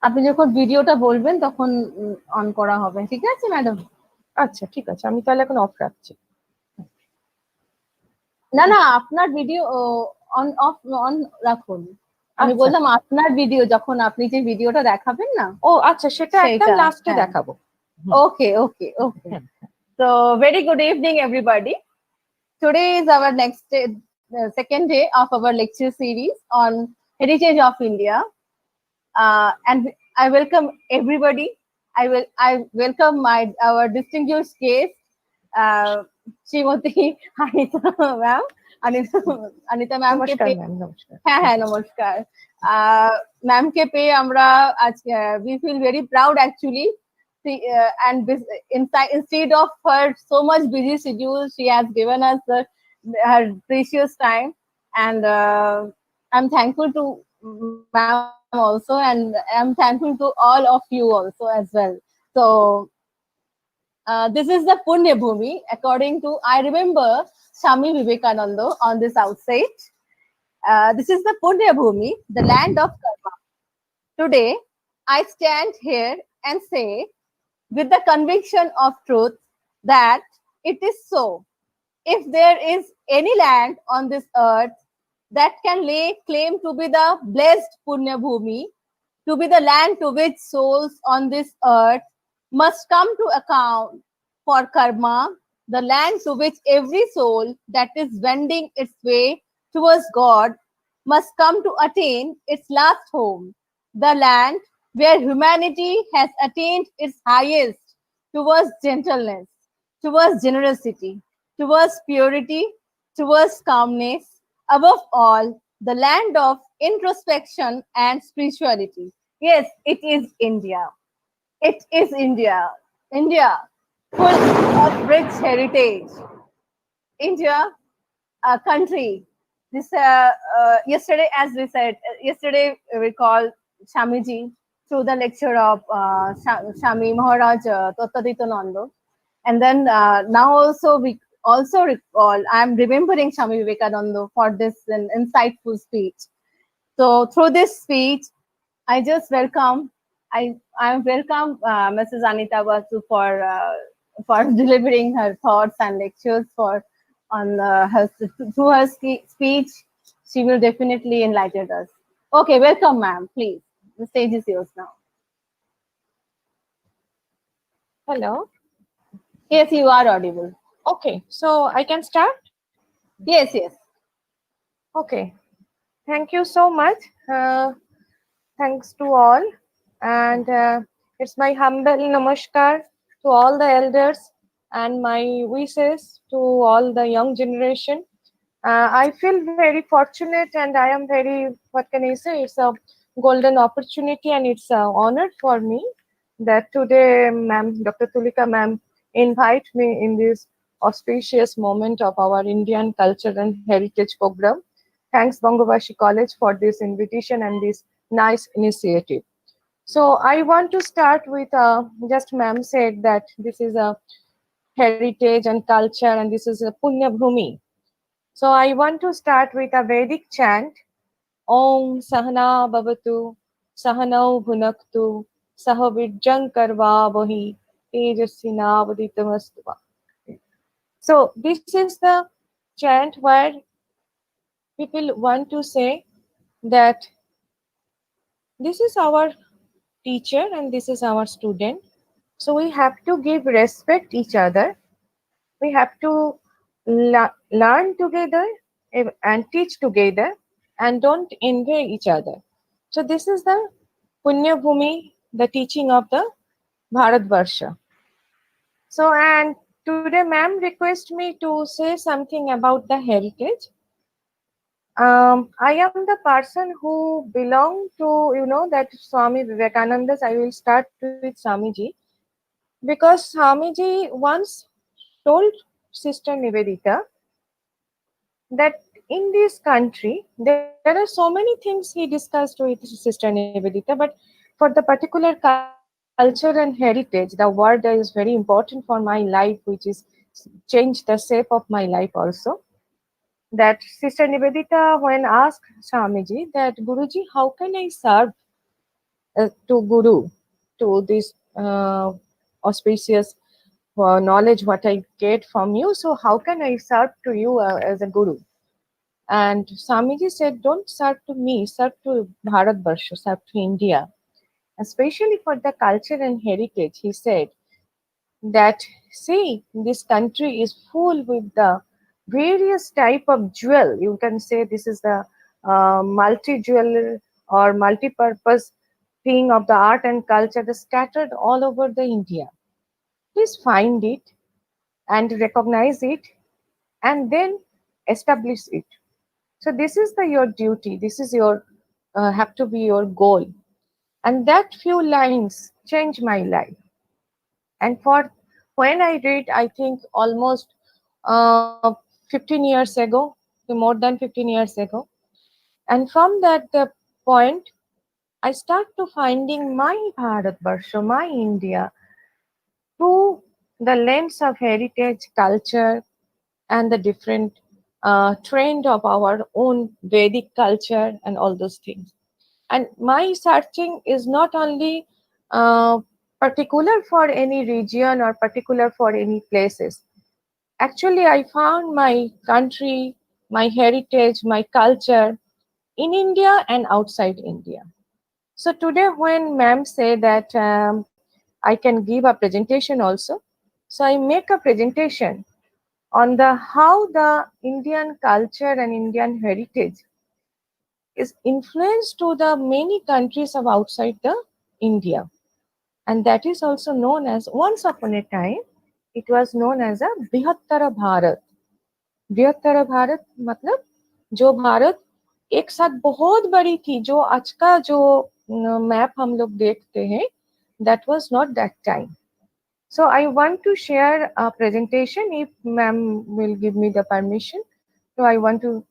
আপনি যখন ভিডিওটা বলবেন তখন অন করা হবে, ঠিক আছে ম্যাডাম? আচ্ছা ঠিক আছে, আমি তাহলে এখন অফ রাখছি। না না, আপনার ভিডিও অন অফ অন রাখুন। আমি আচ্ছা। বললাম আপনার ভিডিও, যখন আপনি যে ভিডিওটা দেখাবেন না। ও আচ্ছা, সেটা একদম সেইটা, লাস্টে হ্যাঁ। দেখাবো। ওকে ওকে ওকে। So very good evening everybody. Today is our next day, second day of our lecture series on Heritage of India. And I welcome everybody. I welcome our distinguished guest, Srimati Anita ma'am. Anita ma'am के নমস্কার पे ma'am, নমস্কার। হ্যাঁ হ্যাঁ নমস্কার। Ma'am কে পেয়ে আমরা আজকে we feel very proud actually. And this, instead of her so much busy schedule, she has given us her precious time, and I'm thankful to ma'am also, and I'm thankful to all of you also as well. So this is the Punya Bhumi. According to, I remember Swami Vivekananda on this outside. This is the Punya Bhumi, the land of karma. Today, I stand here and say, with the conviction of truth, that it is so. If there is any land on this earth that can lay claim to be the blessed Punya Bhumi, to be the land to which souls on this earth must come to account for karma, the land to which every soul that is wending its way towards God must come to attain its last home, the land where humanity has attained its highest towards gentleness, towards generosity, towards purity, towards calmness, above all, the land of introspection and spirituality. Yes, it is India. It is India. India, full of rich heritage. India, a country. This yesterday, as we said, yesterday we called Shamiji through the lecture of Shami Maharaj Tattaditananda, and then now also we also recall. I'm remembering Shami Vivekananda for this insightful speech. So through this speech, I just welcome. I welcome Mrs. Anita Basu for delivering her thoughts and lectures for on her through her speech. She will definitely enlighten us. Okay, welcome, ma'am. Please, the stage is yours now. Hello. Yes, you are audible. Okay, so I can start? Yes, yes. Okay. Thank you so much. Thanks to all. And it's my humble namaskar to all the elders and my wishes to all the young generation. I feel very fortunate and I am very, what can I say, it's a golden opportunity and it's an honor for me that today ma'am, Dr. Tulika ma'am, invite me in this auspicious moment of our Indian culture and heritage program. Thanks Bangabasi College for this invitation and this nice initiative. So I want to start with just ma'am said that this is a heritage and culture and this is a Punya Bhumi. So I want to start with a Vedic chant. Om Sahana Bhavatu Sahanau Bhunaktu Sahavirjang Karva Vahi Tejasina Vaditamastuva. So this is the chant where people want to say that this is our teacher and this is our student. So we have to give respect each other. We have to learn together and teach together and don't envy each other. So this is the Punya Bhumi, the teaching of the Bharat Varsha. So and today ma'am request me to say something about the heritage. I am the person who belong to, that Swami Vivekananda's. I will start with Swamiji because Swamiji once told Sister Nivedita that in this country there are so many things he discussed with Sister Nivedita, but for the particular culture and heritage, the word is very important for my life, which is changed the shape of my life also. That Sister Nivedita, when asked Swamiji that Guruji, how can I serve to Guru, to this auspicious knowledge what I get from you. So how can I serve to you as a Guru? And Swamiji said, don't serve to me, serve to Bharat Barsha, serve to India, especially for the culture and heritage. He said that, see, this country is full with the various type of jewel. You can say this is the multi-jewel or multi-purpose thing of the art and culture that's scattered all over the India. Please find it and recognize it and then establish it. So this is your duty. This is your have to be your goal. And that few lines changed my life. And for when I read, I think almost uh, 15 years ago, more than 15 years ago. And from that point, I start to finding my Bharat Barsha, my India, through the lens of heritage, culture, and the different trend of our own Vedic culture and all those things. And my searching is not only uh, particular for any region or particular for any places. Actually, I found my country, my heritage, my culture in India and outside India. So today, when ma'am say that I can give a presentation also, so I make a presentation on the how the Indian culture and Indian heritage is influenced to the many countries of outside the India, and that is also known as once upon a time it was known as a Brihattara Bharat. बृहत्तर Bharat मतलब जो भारत एक साथ बहुत बड़ी थी, जो आज का जो मैप हम लोग देखते हैं, that was not that time. So I want to share a presentation if ma'am will give me the permission. So I want to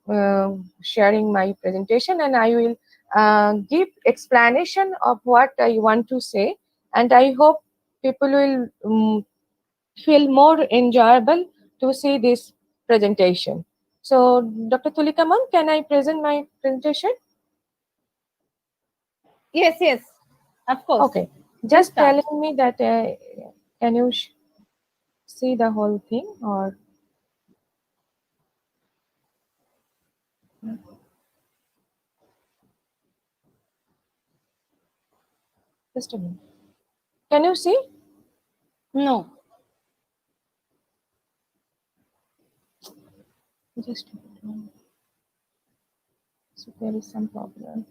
sharing my presentation and I will give explanation of what I want to say, and I hope people will feel more enjoyable to see this presentation. So, Dr. Tulika ma'am, can I present my presentation? Yes, yes, of course. Okay. Please Just start. telling me that can you see the whole thing or just a minute? Can you see? No. Just a minute. So there is some problem.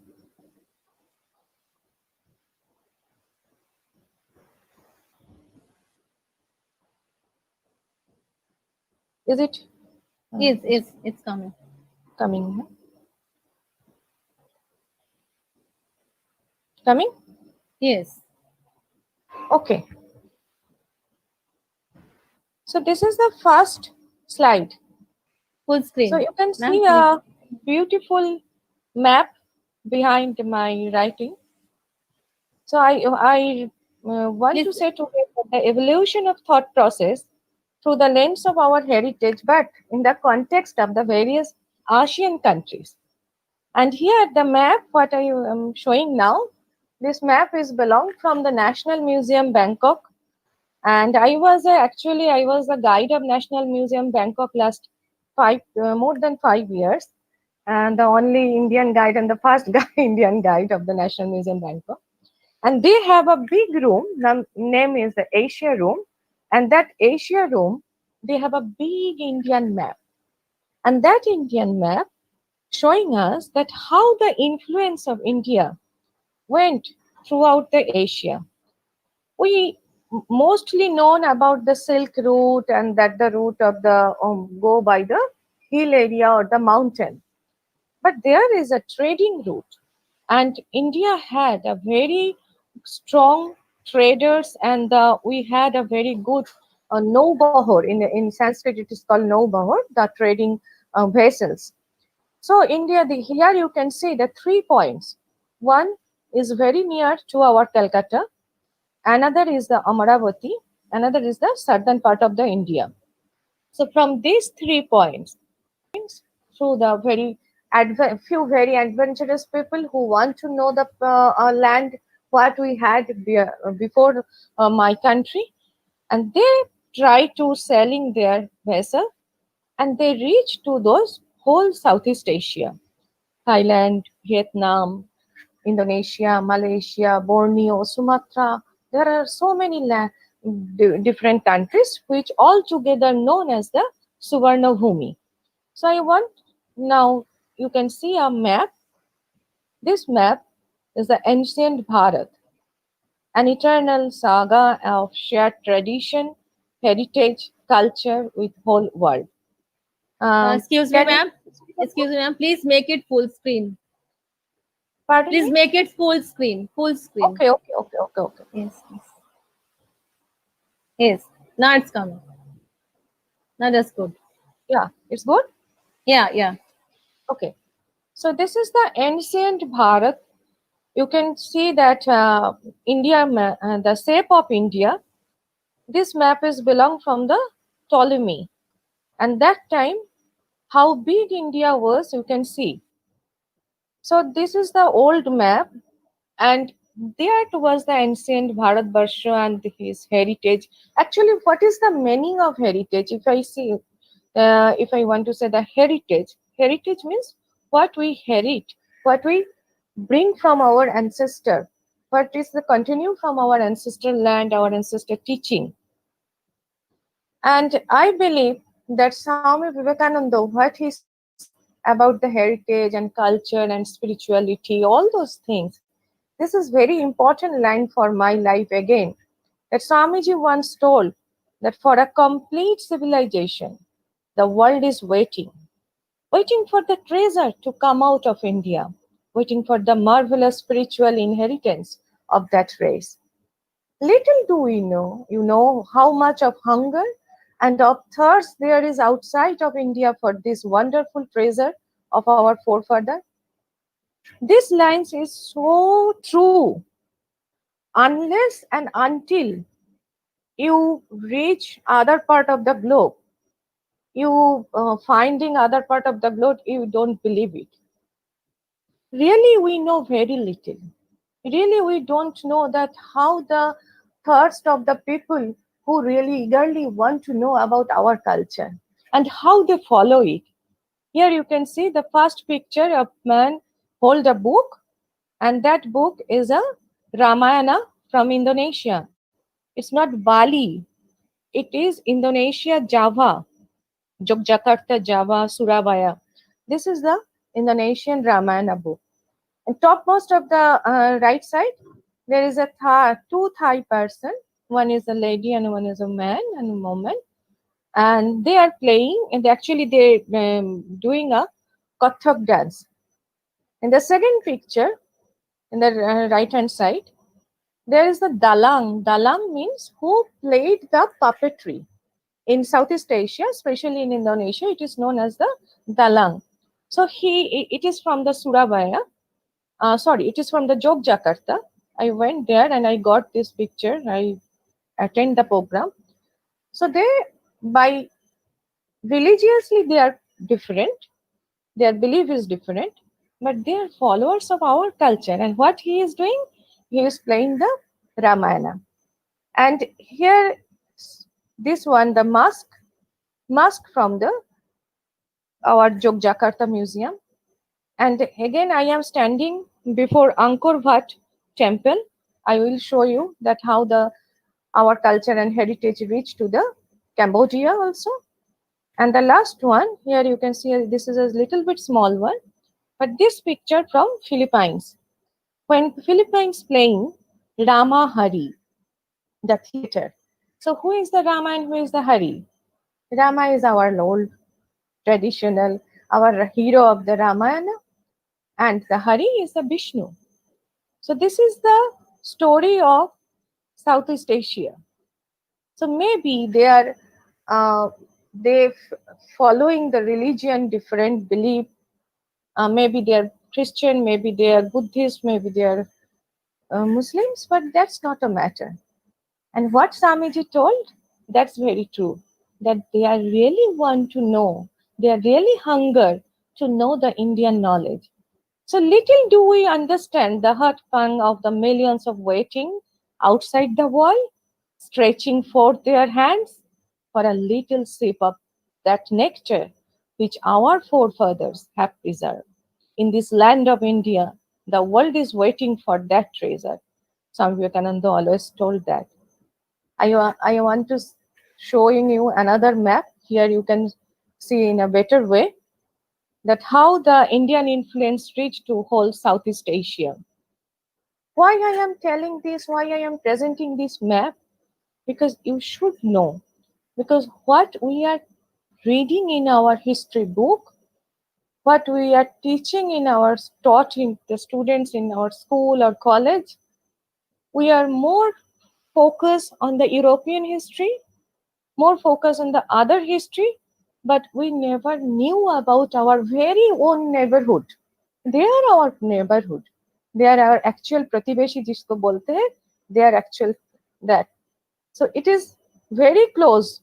Is it It's coming. coming? Coming? Yes. Okay. So this is the first slide. Full screen. So you can Ma'am, see a beautiful map behind my writing. So I want to please. say today that the evolution of thought process through the lens of our heritage, but in the context of the various Asian countries. And here the map, what I am showing now, this map is belonged from the National Museum Bangkok. And I was actually I was a guide of National Museum Bangkok last more than 5 years, and the only Indian guide and the first Indian guide of the National Museum Bangkok. And they have a big room. Name is the Asia Room, and that Asia Room they have a big Indian map, and that Indian map showing us that how the influence of India went throughout the Asia. We mostly known about the Silk Route and that the route of the go by the hill area or the mountain. But there is a trading route, and India had a very strong traders, and we had a very good Naubahar. In Sanskrit, it is called Naubahar, the trading vessels. So India, here you can see the 3 points. One is very near to our Calcutta, another is the Amaravati, another is the southern part of the India. So from these 3 points, through the very few very adventurous people who want to know the land what we had before my country, and they try to selling their vessel, and they reach to those whole Southeast Asia, Thailand, Vietnam, Indonesia, Malaysia, Borneo, Sumatra. There are so many different countries which all together known as the Suvarna Bhumi. So I want now you can see a map. This map is the ancient Bharat, an eternal saga of shared tradition, heritage, culture with whole world. Excuse me, Can you ma'am. Excuse me, ma'am. Please make it full screen. pardon Please me? make it full screen. Full screen. Okay, okay, okay, okay, okay. Yes, yes. Yes. Now it's coming. Now that's good. Yeah, it's good. Yeah, yeah. Okay. So this is the ancient Bharat. You can see that the shape of India. This map is belong from the Ptolemy, and that time how big India was, you can see. So this is the old map, and that was the ancient Bharat Barsha and his heritage. Actually, what is the meaning of heritage? If I want to say the heritage means what we herit, what we bring from our ancestor, what is the continue from our ancestral land, our ancestor teaching. And I believe that Swami Vivekananda, what he said about the heritage and culture and spirituality, all those things, this is very important line for my life again. That Swamiji once told that for a complete civilization, the world is waiting for the treasure to come out of India, waiting for the marvelous spiritual inheritance of that race. Little do we know, how much of hunger and of thirst there is outside of India for this wonderful treasure of our forefather. This lines is so true unless and until you reach other part of the globe, you finding other part of the globe, you don't believe it. Really, we know very little. Really, we don't know that how the thirst of the people who really eagerly want to know about our culture and how they follow it. Here you can see the first picture of man hold a book, and that book is a Ramayana from Indonesia. It's not Bali. It is Indonesia, Java, Yogyakarta, Java, Surabaya. This is the Indonesian Ramayana book. And topmost of the right side, there is a two Thai person. One is a lady and one is a man and a woman. And they are playing, and actually they're doing a Kathak dance. In the second picture, in the right hand side, there is the Dalang. Dalang means who played the puppetry. In Southeast Asia, especially in Indonesia, it is known as the Dalang. So it is from the Surabaya. Sorry, it is from the Yogyakarta. I went there and I got this picture. I attend the program. So they, by religiously, they are different. Their belief is different, but they are followers of our culture. And what he is doing, he is playing the Ramayana. And here, this one, the mask from the our Yogyakarta Museum. And again, I am standing before Angkor Wat temple. I will show you that how the our culture and heritage reach to the Cambodia also. And the last one, here you can see this is a little bit small one, but this picture from Philippines. When Philippines playing Rama Hari, the theater. So who is the Rama and who is the Hari? Rama is our old traditional, our hero of the Ramayana, and the Hari is the Vishnu. So this is the story of Southeast Asia. So maybe they are following the religion different belief. Maybe they are Christian, maybe they are Buddhist, maybe they are Muslims, but that's not a matter. And what Swamiji told, that's very true. That they are really want to know, they are really hunger to know the Indian knowledge. So little do we understand the heart pang of the millions of waiting outside the wall, stretching forth their hands for a little sip of that nectar which our forefathers have preserved. In this land of India, the world is waiting for that treasure. Swami Vivekananda always told that. I want to showing you another map. Here you can see in a better way that how the Indian influence reached to whole Southeast Asia. Why I am telling this, why I am presenting this map? Because you should know. Because what we are reading in our history book, what we are teaching in our taught in the students in our school or college, we are more focused on the European history, more focused on the other history, but we never knew about our very own neighborhood. They are our neighborhood. They are our actual प्रतिवेशी जिसको बोलते हैं. They are actual that. So it is very close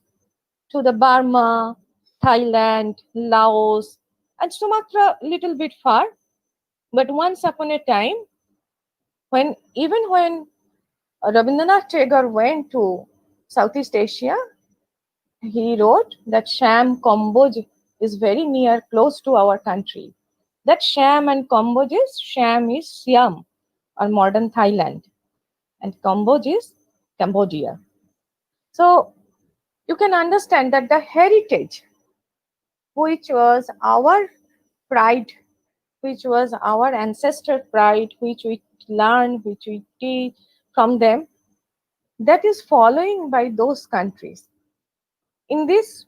to the Burma, Thailand, Laos, and Sumatra little bit far. But once upon a time, when Rabindranath Tagore went to Southeast Asia, he wrote that Sham Kamboj is very near, close to our country. That Sham and Kamboj is, Sham is Siam or modern Thailand, and Kamboj is Cambodia. So you can understand that the heritage, which was our pride, which was our ancestor pride, which we learn, which we teach from them, that is following by those countries. In this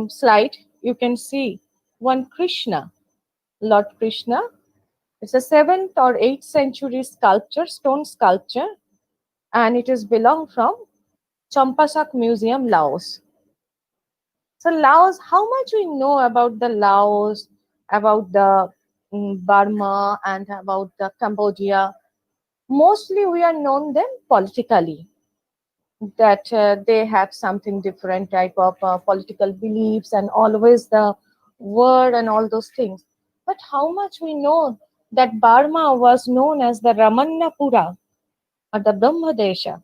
slide, you can see one Krishna, Lord Krishna. It's a 7th or 8th century sculpture, stone sculpture, and it is belong from Champasak Museum, Laos. So Laos, how much we know about the Laos, about the Burma, and about the Cambodia? Mostly we are known them politically, that they have something different type of political beliefs and always the word and all those things. But how much we know that Burma was known as the Ramannapura or the Brahmadesha,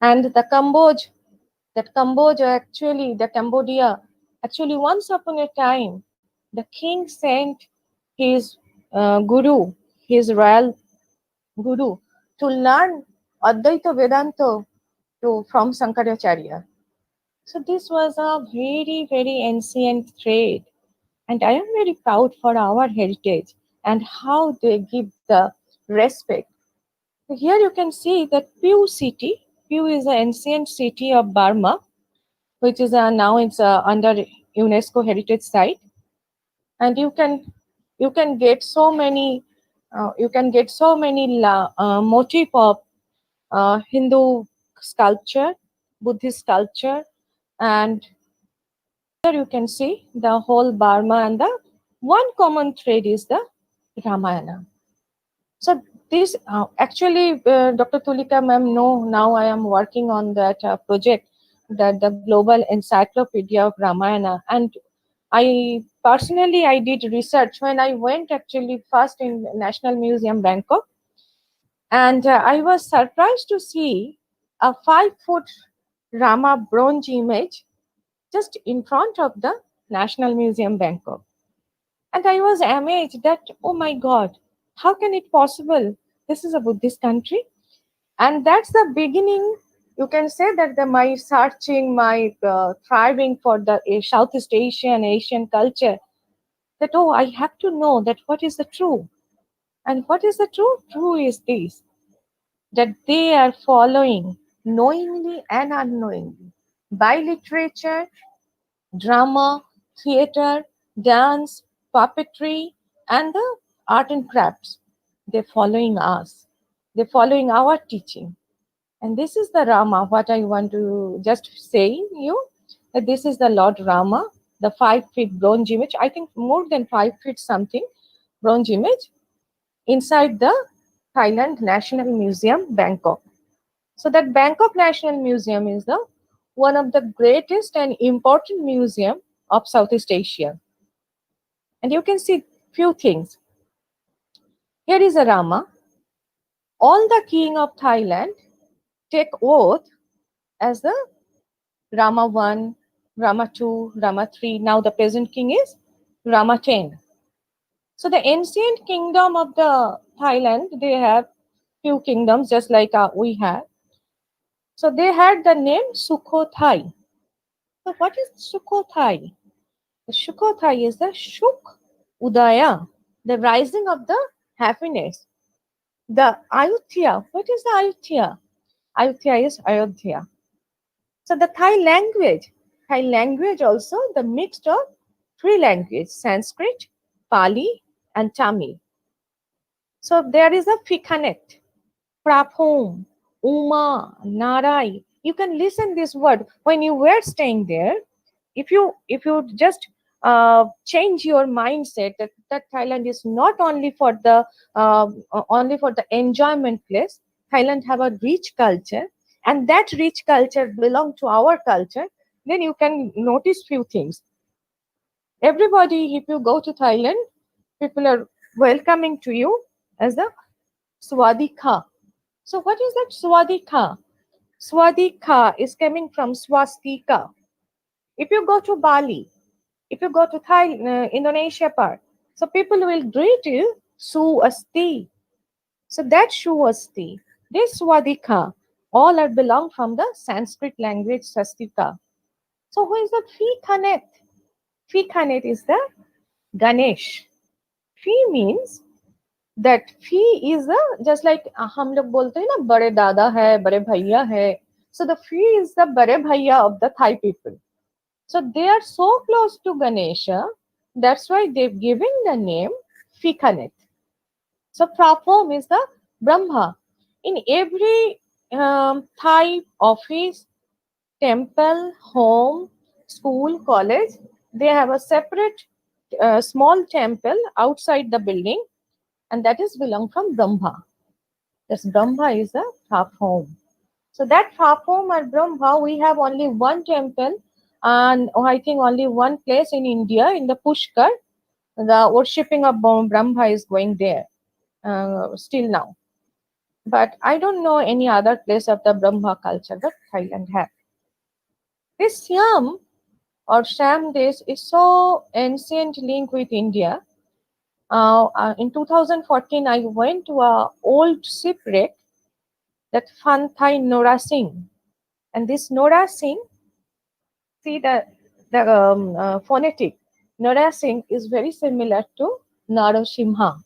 and the Cambodia, actually once upon a time, the king sent his guru, his royal guru, to learn Advaita Vedanta from Sankaracharya. So this was a very, very ancient trade. And I am very proud for our heritage and how they give the respect. So here you can see that Pew city. Pew is an ancient city of Burma, which is now it's under UNESCO heritage site. And you can get so many motif of Hindu sculpture, Buddhist sculpture, and here you can see the whole Burma, and the one common thread is the Ramayana. So this actually, Dr. Tulika ma'am, no, now I am working on that project, that the global encyclopedia of Ramayana, and I did research when I went actually first in National Museum Bangkok, and I was surprised to see a 5-foot Rama bronze image just in front of the National Museum Bangkok. And I was amazed that, oh my God, how can it possible? This is a Buddhist country. And that's the beginning. You can say that my searching, my thriving for the Southeast Asian, Asian culture, that, oh, I have to know that what is the true. And what is the true? True is this, that they are following knowingly and unknowingly by literature, drama, theater, dance, puppetry, and the art and crafts. They're following us. They're following our teaching. And this is the Rama, what I want to just say you, that this is the Lord Rama, the 5-feet bronze image, I think more than 5 feet something, bronze image, inside the Thailand National Museum, Bangkok. So that Bangkok National Museum is the one of the greatest and important museum of Southeast Asia. And you can see few things. Here is a Rama. All the king of Thailand take oath as the Rama 1, Rama 2, Rama 3. Now the present king is Rama 10. So the ancient kingdom of the Thailand, they have few kingdoms just like we have. So they had the name Sukhothai. So what is Sukhothai? The Sukhothai is the Shuk Udaya, the rising of the happiness. The Ayutthaya, what is the Ayutthaya? Ayutthaya is Ayodhya. So the Thai language also the mixed of three languages, Sanskrit, Pali, and Tamil. So there is a Fikhanet, Prapom, Uma, Narai. You can listen this word when you were staying there. If you just change your mindset that Thailand is not only for the enjoyment place. Thailand have a rich culture, and that rich culture belong to our culture. Then you can notice few things. Everybody, if you go to Thailand, people are welcoming to you as a Swadika. So what is that Swadika? Swadika is coming from swastika. If you go to Bali, if you go to Indonesia part, so people will greet you Suasti. So that Suasti, this Swadika, all are belong from the Sanskrit language Sastika. So who is the Fikhanet? Fikhanet is the Ganesh. Fi means that Fi is a just like हम लोग बोलते हैं ना बड़े दादा है बड़े भैया है. So the Fi is the बड़े भैया of the Thai people. So they are so close to Ganesha, that's why they've given the name Fikhanet. So Prapom is the Brahma. In every Thai office, temple, home, school, college, they have a separate small temple outside the building, and that is belong from Brahma. This Brahma is a Prapom. So that Prapom or Brahma, we have only one temple, and I think only one place in India, in the Pushkar, the worshipping of Brahma is going there still now. But I don't know any other place of the Brahma culture that Thailand have. This Siam or Sham days is so ancient link with India. In 2014, I went to a old shipwreck that Fanthai Nora Singh. And this Nora Singh, see the phonetic. Nora Singh is very similar to Narasimha.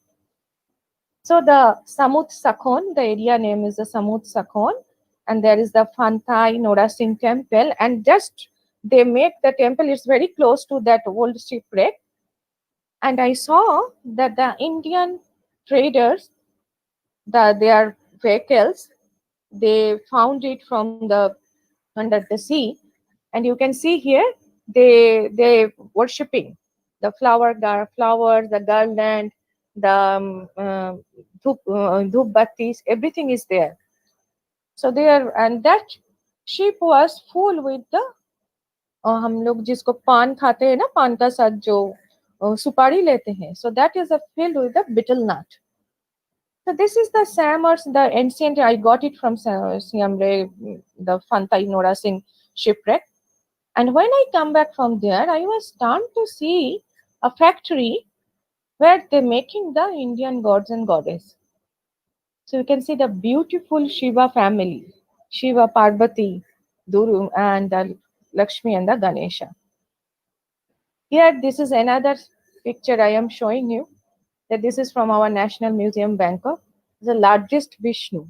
So the Samut Sakhon, the area name is the Samut Sakhon, and there is the Fanthai Nora Singh temple, and just they make the temple is very close to that old shipwreck. And I saw that the Indian traders, their vehicles, they found it from the under the sea, and you can see here they worshipping the flowers, the garland, the dhup battis, everything is there. So there, and that ship was full with the हम लोग जिसको पान खाते हैं ना पान का साथ जो सुपारी लेते हैं, so that is filled with the betel nut. So this is the Samars, the ancient. I got it from Siam Re, the Fantai Nora Singh shipwreck. And when I come back from there, I was stunned to see a factory where they're making the Indian gods and goddess. So you can see the beautiful Shiva family, Shiva, Parvati, Duru, and the Lakshmi and the Ganesha. Here, this is another picture I am showing you. That this is from our National Museum, Bangkok. The largest Vishnu,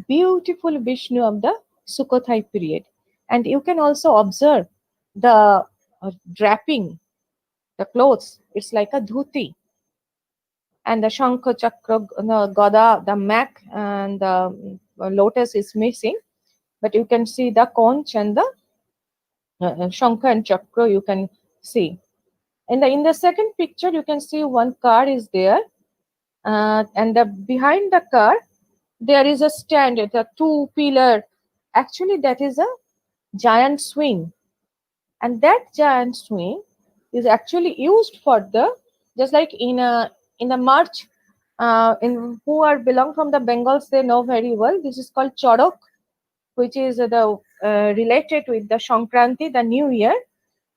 beautiful Vishnu of the Sukhothai period. And you can also observe the draping, the clothes. It's like a dhuti. And the Shankha Chakra, the Gada, the mak, and the lotus is missing. But you can see the conch and the Shankha and Chakra you can see. And in the second picture, you can see one car is there. And behind the car, there is a stand, a two pillar. Actually, that is a giant swing. And that giant swing is actually used for the, just like in the march in who are belong from the Bengals, they know very well. This is called Chorok, which is the related with the Sankranti, the New Year,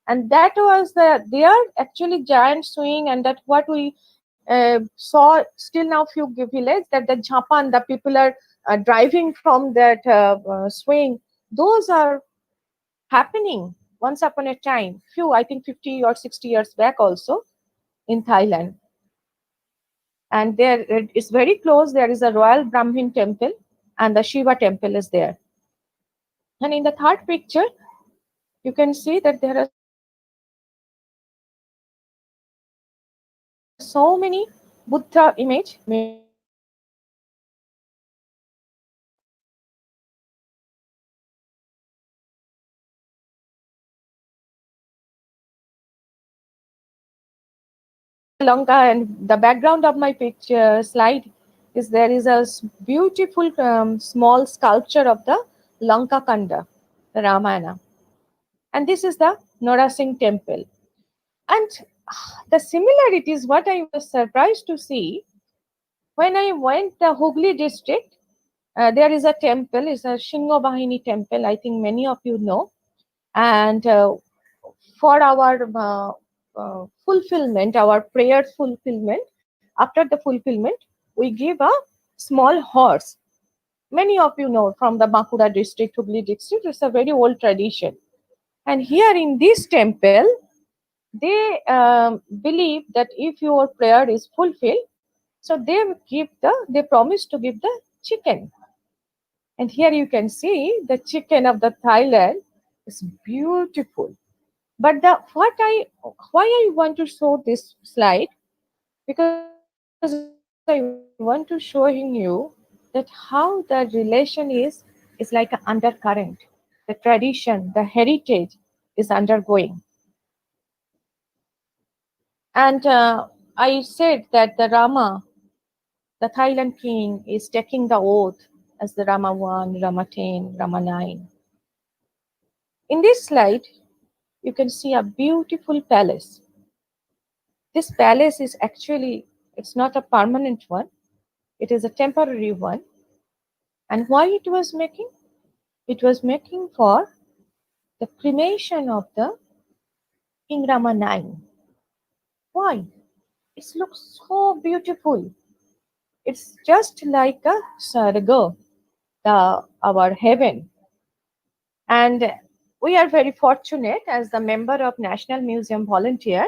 and that was they are actually giant swing, and that what we saw still now few village that the Japan, the people are driving from that swing. Those are happening once upon a time, few I think 50 or 60 years back also in Thailand. And there it is very close. There is a royal Brahmin temple, and the Shiva temple is there. And in the third picture, you can see that there are so many Buddha image made in the Lanka, and the background of my picture slide is there is a beautiful small sculpture of the Lanka Kanda, the Ramayana, and this is the Nora Singh temple. And the similarities, what I was surprised to see when I went the Hooghly district, there is a temple, it's a Shingo Bahini temple, I think many of you know. And for our fulfillment, our prayer fulfillment, after the fulfillment, we give a small horse. Many of you know from the Bankura district, Hooghly district, it's a very old tradition. And here in this temple, they believe that if your prayer is fulfilled, so they promise to give the chicken. And here you can see the chicken of the Thailand is beautiful. But the what I why I want to show this slide, because I want to showing you that how the relation is like an undercurrent. The tradition, the heritage is undergoing. And I said that the Rama, the Thailand king, is taking the oath as the Rama 1, Rama 10, Rama 9. In this slide, you can see a beautiful palace. This palace is actually, it's not a permanent one, it is a temporary one. And why it was making? It was making for the cremation of the King Rama 9. Why? It looks so beautiful. It's just like a Sarga, our heaven. And we are very fortunate as the member of National Museum volunteer.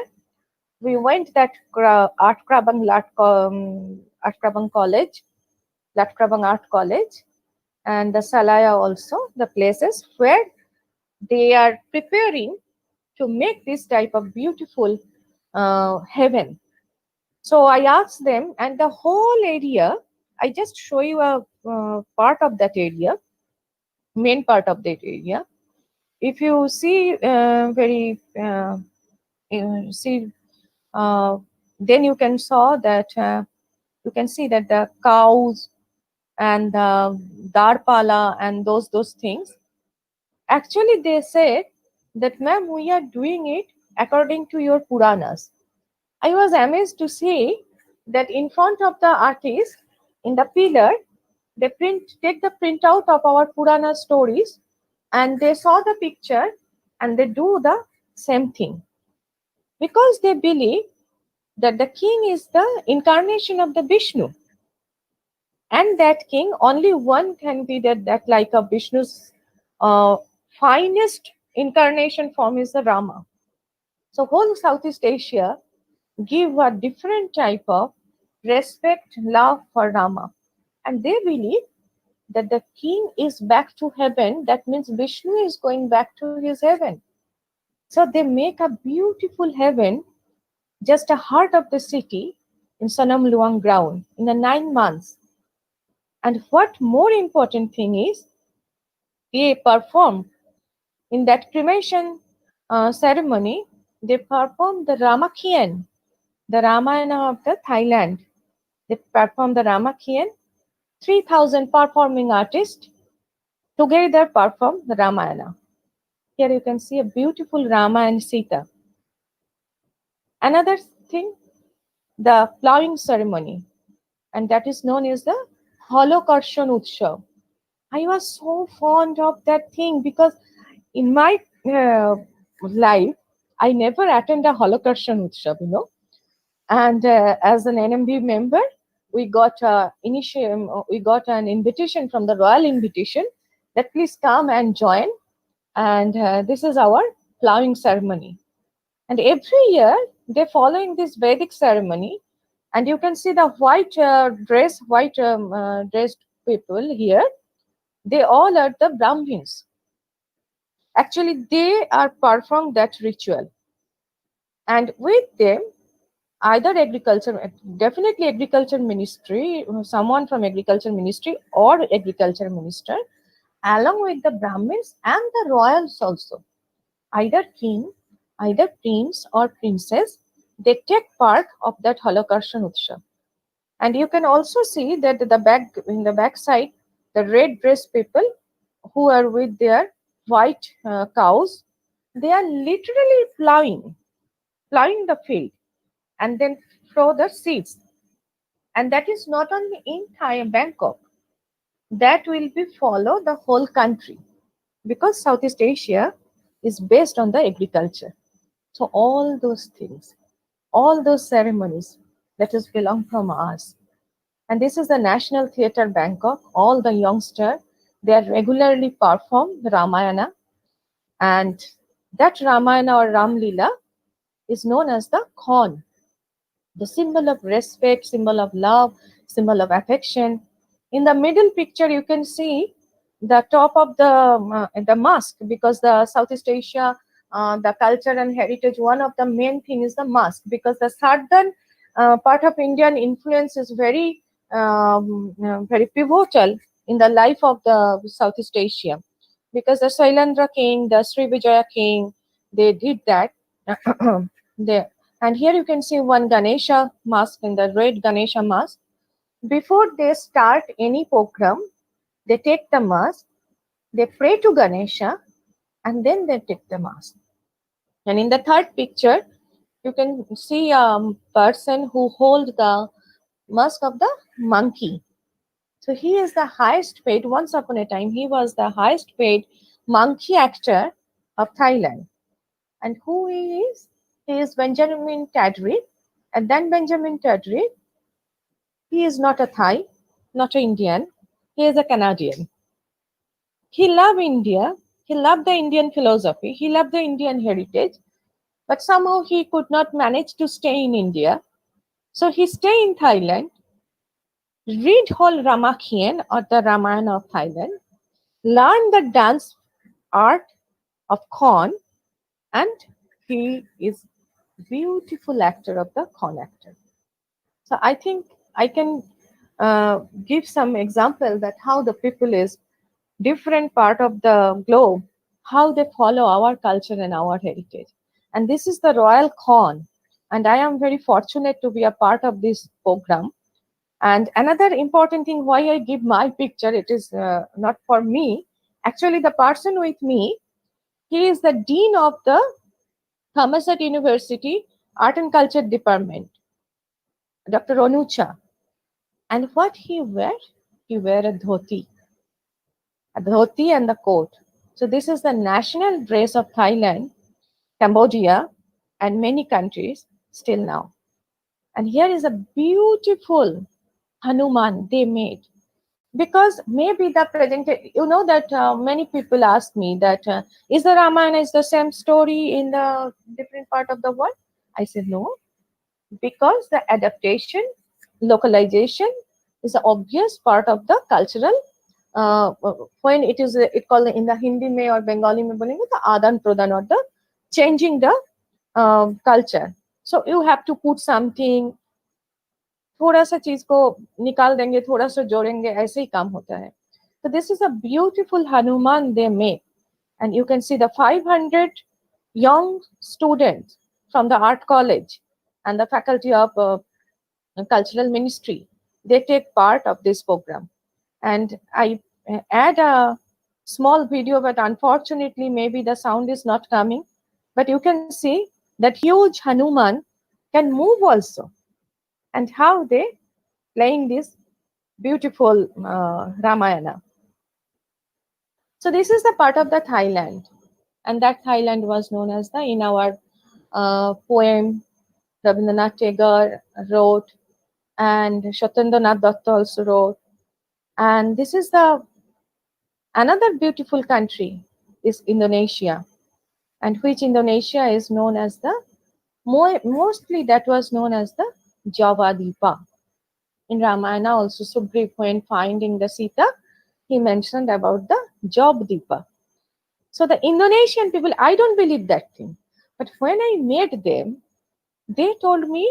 We went that Art Krabang College, Lat Krabang Art College, and the Salaya also, the places where they are preparing to make this type of beautiful heaven. So I asked them, and the whole area, I just show you a part of that area, main part of that area. If you see see, then you can saw that you can see that the cows and the darpala and those things. Actually, they said that, ma'am, we are doing it according to your Puranas. I was amazed to see that in front of the artist, in the pillar, they take the printout of our Purana stories, and they saw the picture and they do the same thing. Because they believe that the king is the incarnation of the Vishnu. And that king, only one can be that like a Vishnu's uh, finest incarnation form is the Rama. So whole Southeast Asia give a different type of respect, love for Rama. And they believe that the king is back to heaven. That means Vishnu is going back to his heaven. So they make a beautiful heaven, just a heart of the city in Sonam Luang ground in the 9 months. And what more important thing is, they perform in that cremation ceremony, they perform the Ramakien, the Ramayana of the Thailand. They perform the Ramakien. 3,000 performing artists together perform the Ramayana. Here you can see a beautiful Rama and Sita. Another thing, the plowing ceremony. and that is known as the Holokarshan Utsav. I was so fond of that thing because in my life, I never attend a Holokarshan Utsav. And as an NMB member, we got an invitation from the royal invitation that please come and join. And this is our plowing ceremony. And every year they following this Vedic ceremony, and you can see the white dressed people here. They all are the Brahmins. Actually, they are perform that ritual, and with them, either definitely agriculture ministry, someone from agriculture ministry or agriculture minister, along with the Brahmins and the royals also, either king, either prince or princess, they take part of that Holokarshan Utsav. And you can also see that in the back side, the red dressed people who are with their white cows, they are literally plowing the field and then throw the seeds. And that is not only in Bangkok, that will be follow the whole country, because Southeast Asia is based on the agriculture. So all those things, all those ceremonies, that is belong from us. And this is the National Theatre Bangkok. All the youngsters, they are regularly perform the Ramayana, and that Ramayana or Ram Leela is known as the Khon, the symbol of respect, symbol of love, symbol of affection. In the middle picture, you can see the top of the mask, because the Southeast Asia, the culture and heritage, one of the main thing is the mask, because the southern part of Indian influence is very pivotal in the life of the Southeast Asia, because the Sailandra king, the Sri Vijaya king, they did that. they, and here you can see one Ganesha mask, in the red Ganesha mask. Before they start any program, they take the mask, they pray to Ganesha, and then they take the mask. And in the third picture, you can see a person who holds the mask of the monkey. So he is the highest paid, once upon a time, he was the highest paid monkey actor of Thailand. And who he is? He is Benjamin Tadri. And then Benjamin Tadri, he is not a Thai, not an Indian, he is a Canadian. He loved India, he loved the Indian philosophy, he loved the Indian heritage, but somehow he could not manage to stay in India. So he stayed in Thailand, read whole Ramakien or the Ramayana of Thailand, learn the dance art of Khon, and he is beautiful actor of the Khon actor. So I think I can give some example that how the people is different part of the globe, how they follow our culture and our heritage. And this is the Royal Khon, and I am very fortunate to be a part of this program. And another important thing why I give my picture, it is not for me. Actually, the person with me, he is the dean of the Thammasat University Art and Culture Department, Dr. Onucha. And what he wear? He wear a dhoti and the coat. So this is the national dress of Thailand, Cambodia, and many countries still now. And here is a beautiful Hanuman they made. Because maybe the that many people ask me that is the Ramayana is the same story in the different part of the world? I said no, because the adaptation, localization is an obvious part of the cultural. When it is it called in the Hindi mein or Bengali mein bolenge the adan pradan or the changing the culture. So you have to put something, थोड़ा सा चीज को निकाल देंगे, थोड़ा सा जोड़ेंगे, ऐसे ही काम होता है. So this is a beautiful Hanuman they made, and you can see the 500 young students from the art college and the faculty of cultural ministry. They take part of this program, and I add a small video, but unfortunately maybe the sound is not coming. But you can see that huge Hanuman can move also, and how they playing this beautiful Ramayana. So this is the part of the Thailand, and that Thailand was known as the in our poem Rabindranath Tagore wrote, and Shatendranath Datta also wrote. And this is the another beautiful country is Indonesia, and which Indonesia is known as the mostly that was known as the Java Dipa. In Ramayana also Sugriv when finding the Sita, he mentioned about the Job Dipa. So the Indonesian people, I don't believe that thing. But when I met them, they told me,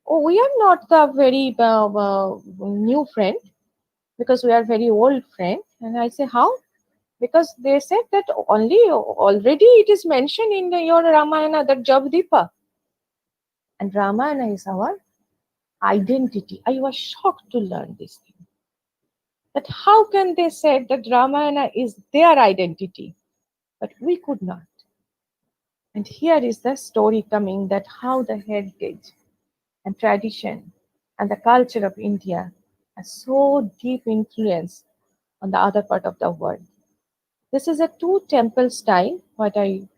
oh, we are not the very new friend because we are very old friend. And I say, how? Because they said that only already it is mentioned in your Ramayana that Jabdipa. And Ramayana is our identity. I was shocked to learn this thing. That how can they say that Ramayana is their identity? But we could not. And here is the story coming that how the heritage and tradition and the culture of India has so deep influence on the other part of the world. This is a two temple style, what I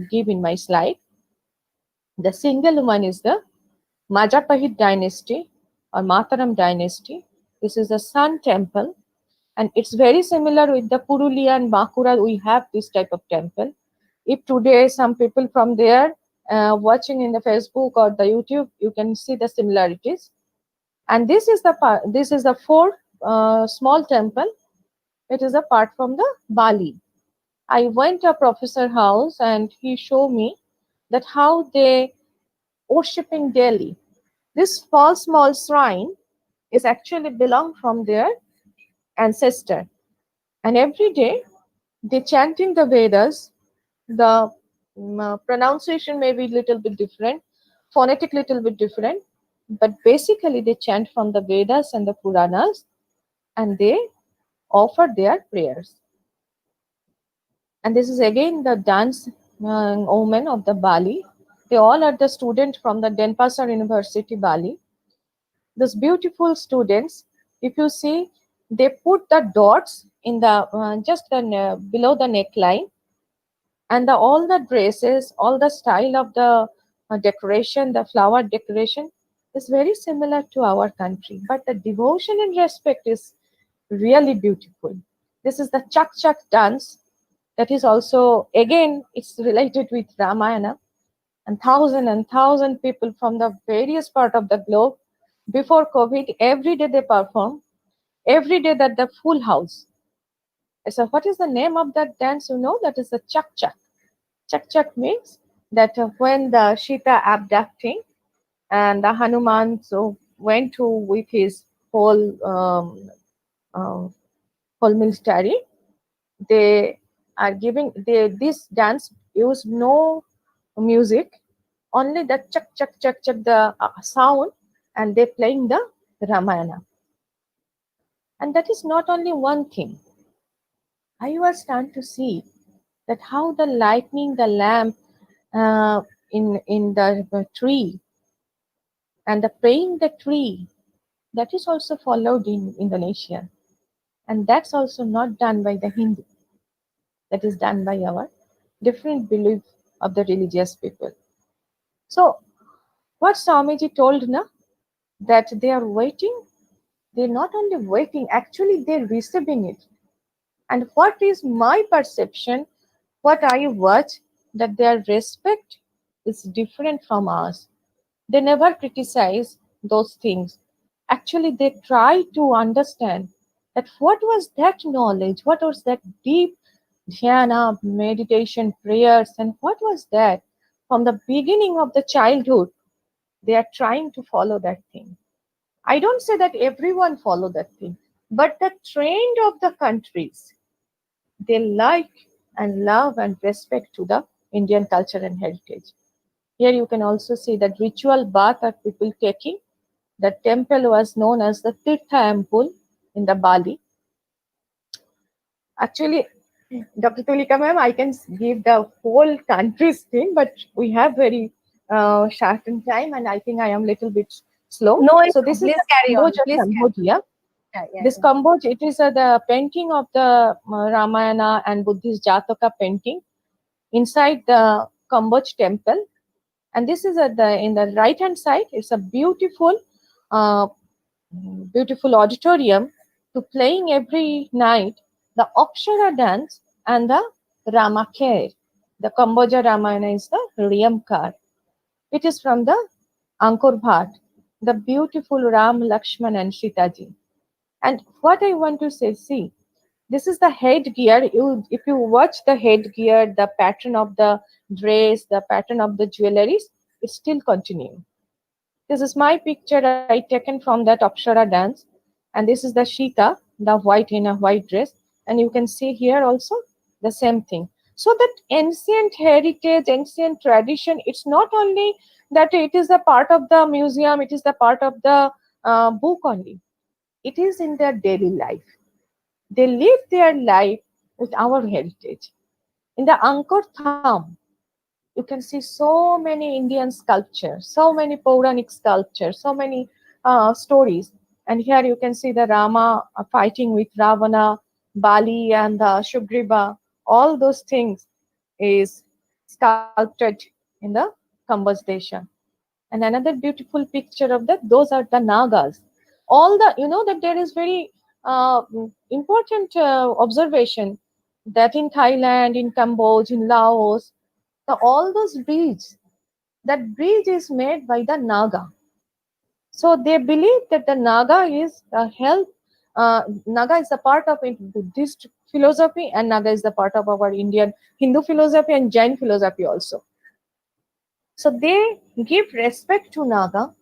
give in my slide. The single one is the Majapahit dynasty or Mataram dynasty. This is the sun temple, and it's very similar with the Purulia and Bankura. We have this type of temple. If today some people from there watching in the Facebook or the YouTube, you can see the similarities. And this is the fourth small temple. It is apart from the Bali. I went to a professor house and he showed me that how they worshipping daily. This small shrine is actually belong from their ancestor, and every day they chanting the Vedas. The pronunciation may be little bit different, phonetic little bit different, but basically they chant from the Vedas and the Puranas, and they offer their prayers. And this is again the dance women of the Bali. They all are the students from the Denpasar University, Bali. Those beautiful students, if you see, they put the dots in the just the, below the neckline, and all the dresses, all the style of the decoration, the flower decoration is very similar to our country. But the devotion and respect is really beautiful. This is the Chak Chak dance. That is also, again, it's related with Ramayana. And thousand people from the various part of the globe, before COVID, every day they perform, every day that the full house. So what is the name of that dance? You know, that is the Chak Chak. Chak Chak means that when the Sita abducting and the Hanuman so went to with his whole military, they are giving this dance use no music, only the chak chak chak chak the sound, and they playing the Ramayana. And that is not only one thing. I was trying to see that how the lightning the lamp in the tree and the praying the tree, that is also followed in Indonesia, and that's also not done by the Hindu. That is done by our different belief of the religious people. So what Swamiji told na, that they are waiting, they're not only waiting, actually they're receiving it. And what is my perception, what I watch, that their respect is different from us. They never criticize those things. Actually, they try to understand that what was that knowledge, what was that deep dhyana, meditation, prayers, and what was that from the beginning of the childhood. They are trying to follow that thing. I don't say that everyone follow that thing, but the trend of the countries, they like and love and respect to the Indian culture and heritage. Here you can also see that ritual bath are people taking. The temple was known as the Tirtha Ampul in the Bali. Actually, Dr. Tulika ma'am, I can give the whole country's thing, but we have very shortened time, and I think I am little bit slow. No So issue. this is Please the carry on. Cambodia, Please carry. Cambodia. Yeah, This yeah, Cambodia, it is the painting of the Ramayana and Buddhist Jataka painting inside the Cambodge temple. And this is at the in the right hand side. It's a uh, beautiful auditorium to playing every night the Apsara dance and the Ramakher. The Cambodia Ramayana is the Riyamkar. It is from the Angkor Wat, the beautiful Ram, Lakshman and Sitaji. And what I want to say, see, this is the headgear. If you watch the headgear, the pattern of the dress, the pattern of the jewelries, it's still continuing. This is my picture I taken from that Apsara dance, and this is the Shita, the white in a white dress, and you can see here also the same thing. So that ancient heritage, ancient tradition, it's not only that it is a part of the museum, it is the part of the book only. It is in their daily life. They live their life with our heritage. In the Angkor Thom, you can see so many Indian sculptures, so many Puranic sculptures, so many stories. And here you can see the Rama fighting with Ravana, Bali, and Shugriva. All those things is sculpted in the Kambas Desha. And another beautiful picture of that, those are the Nagas. All the, you know, that there is very important observation that in Thailand, in Cambodia, in Laos, all those bridges, that bridge is made by the Naga. So they believe that the Naga is Naga is a part of Buddhist philosophy, and Naga is the part of our Indian Hindu philosophy and Jain philosophy also. So they give respect to Naga,